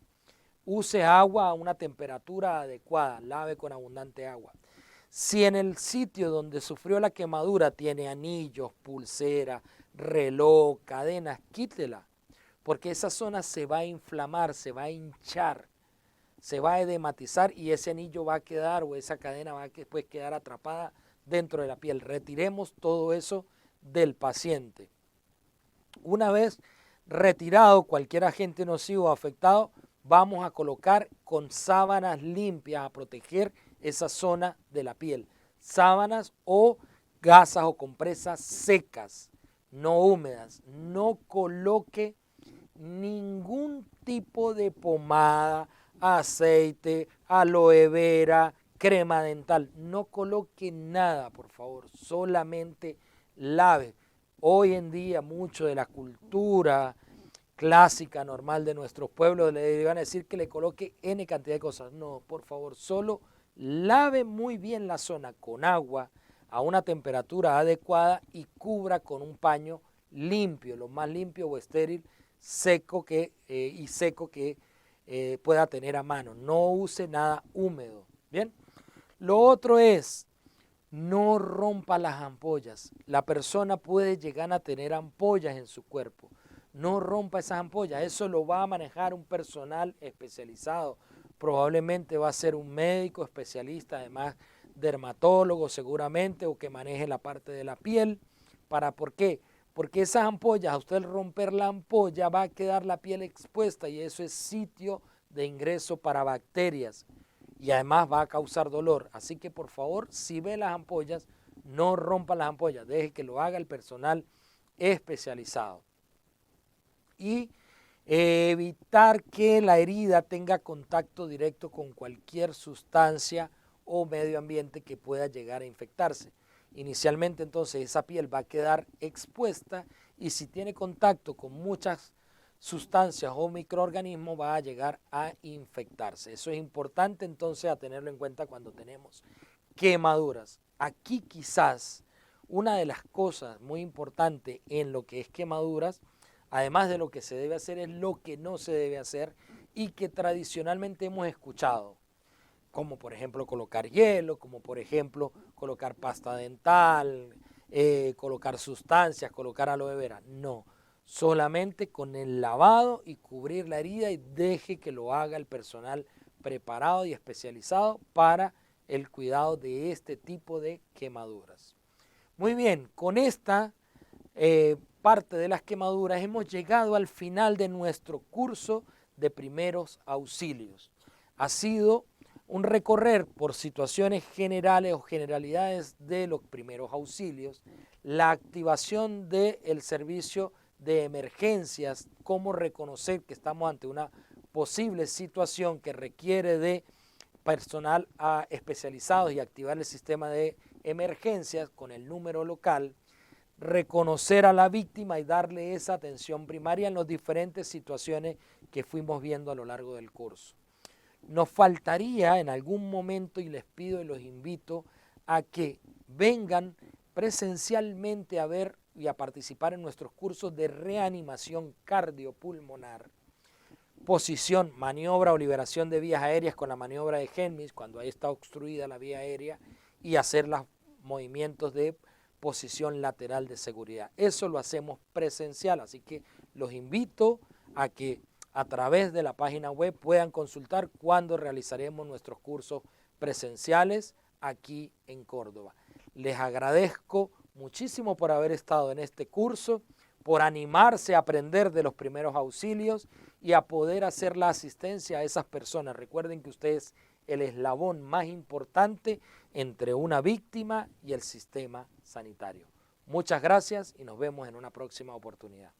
Use agua a una temperatura adecuada, lave con abundante agua. Si en el sitio donde sufrió la quemadura tiene anillos, pulsera, reloj, cadenas, quítela, porque esa zona se va a inflamar, se va a hinchar, se va a edematizar y ese anillo va a quedar o esa cadena va a después quedar atrapada dentro de la piel. Retiremos todo eso del paciente. Una vez retirado cualquier agente nocivo o afectado, vamos a colocar con sábanas limpias a proteger esa zona de la piel. Sábanas o gasas o compresas secas, no húmedas. No coloque ningún tipo de pomada, aceite, aloe vera, crema dental. No coloque nada, por favor, solamente lave. Hoy en día mucho de la cultura clásica, normal de nuestros pueblos, le van a decir que le coloque N cantidad de cosas. No, por favor, solo lave muy bien la zona con agua a una temperatura adecuada y cubra con un paño limpio, lo más limpio o estéril, seco que pueda tener a mano. No use nada húmedo. Bien. Lo otro es, no rompa las ampollas. La persona puede llegar a tener ampollas en su cuerpo. No rompa esas ampollas. Eso lo va a manejar un personal especializado. Probablemente va a ser un médico especialista, además dermatólogo seguramente, o que maneje la parte de la piel. ¿Por qué? Porque esas ampollas, a usted al romper la ampolla va a quedar la piel expuesta y eso es sitio de ingreso para bacterias y además va a causar dolor. Así que por favor, si ve las ampollas, no rompa las ampollas, deje que lo haga el personal especializado. Y evitar que la herida tenga contacto directo con cualquier sustancia o medio ambiente que pueda llegar a infectarse. Inicialmente entonces esa piel va a quedar expuesta y si tiene contacto con muchas sustancias o microorganismos va a llegar a infectarse. Eso es importante entonces a tenerlo en cuenta cuando tenemos quemaduras. Aquí quizás una de las cosas muy importantes en lo que es quemaduras, además de lo que se debe hacer, es lo que no se debe hacer y que tradicionalmente hemos escuchado, como por ejemplo colocar hielo, como por ejemplo colocar pasta dental, colocar sustancias, colocar aloe vera. No, solamente con el lavado y cubrir la herida y deje que lo haga el personal preparado y especializado para el cuidado de este tipo de quemaduras. Muy bien, con esta parte de las quemaduras hemos llegado al final de nuestro curso de primeros auxilios. Ha sido un recorrer por situaciones generales o generalidades de los primeros auxilios, la activación del servicio de emergencias, cómo reconocer que estamos ante una posible situación que requiere de personal especializado y activar el sistema de emergencias con el número local, reconocer a la víctima y darle esa atención primaria en las diferentes situaciones que fuimos viendo a lo largo del curso. Nos faltaría en algún momento, y les pido y los invito a que vengan presencialmente a ver y a participar en nuestros cursos de reanimación cardiopulmonar, posición, maniobra o liberación de vías aéreas con la maniobra de Henmich, cuando ahí está obstruida la vía aérea, y hacer los movimientos de posición lateral de seguridad. Eso lo hacemos presencial, así que los invito a que a través de la página web puedan consultar cuándo realizaremos nuestros cursos presenciales aquí en Córdoba. Les agradezco muchísimo por haber estado en este curso, por animarse a aprender de los primeros auxilios y a poder hacer la asistencia a esas personas. Recuerden que usted es el eslabón más importante entre una víctima y el sistema sanitario. Muchas gracias y nos vemos en una próxima oportunidad.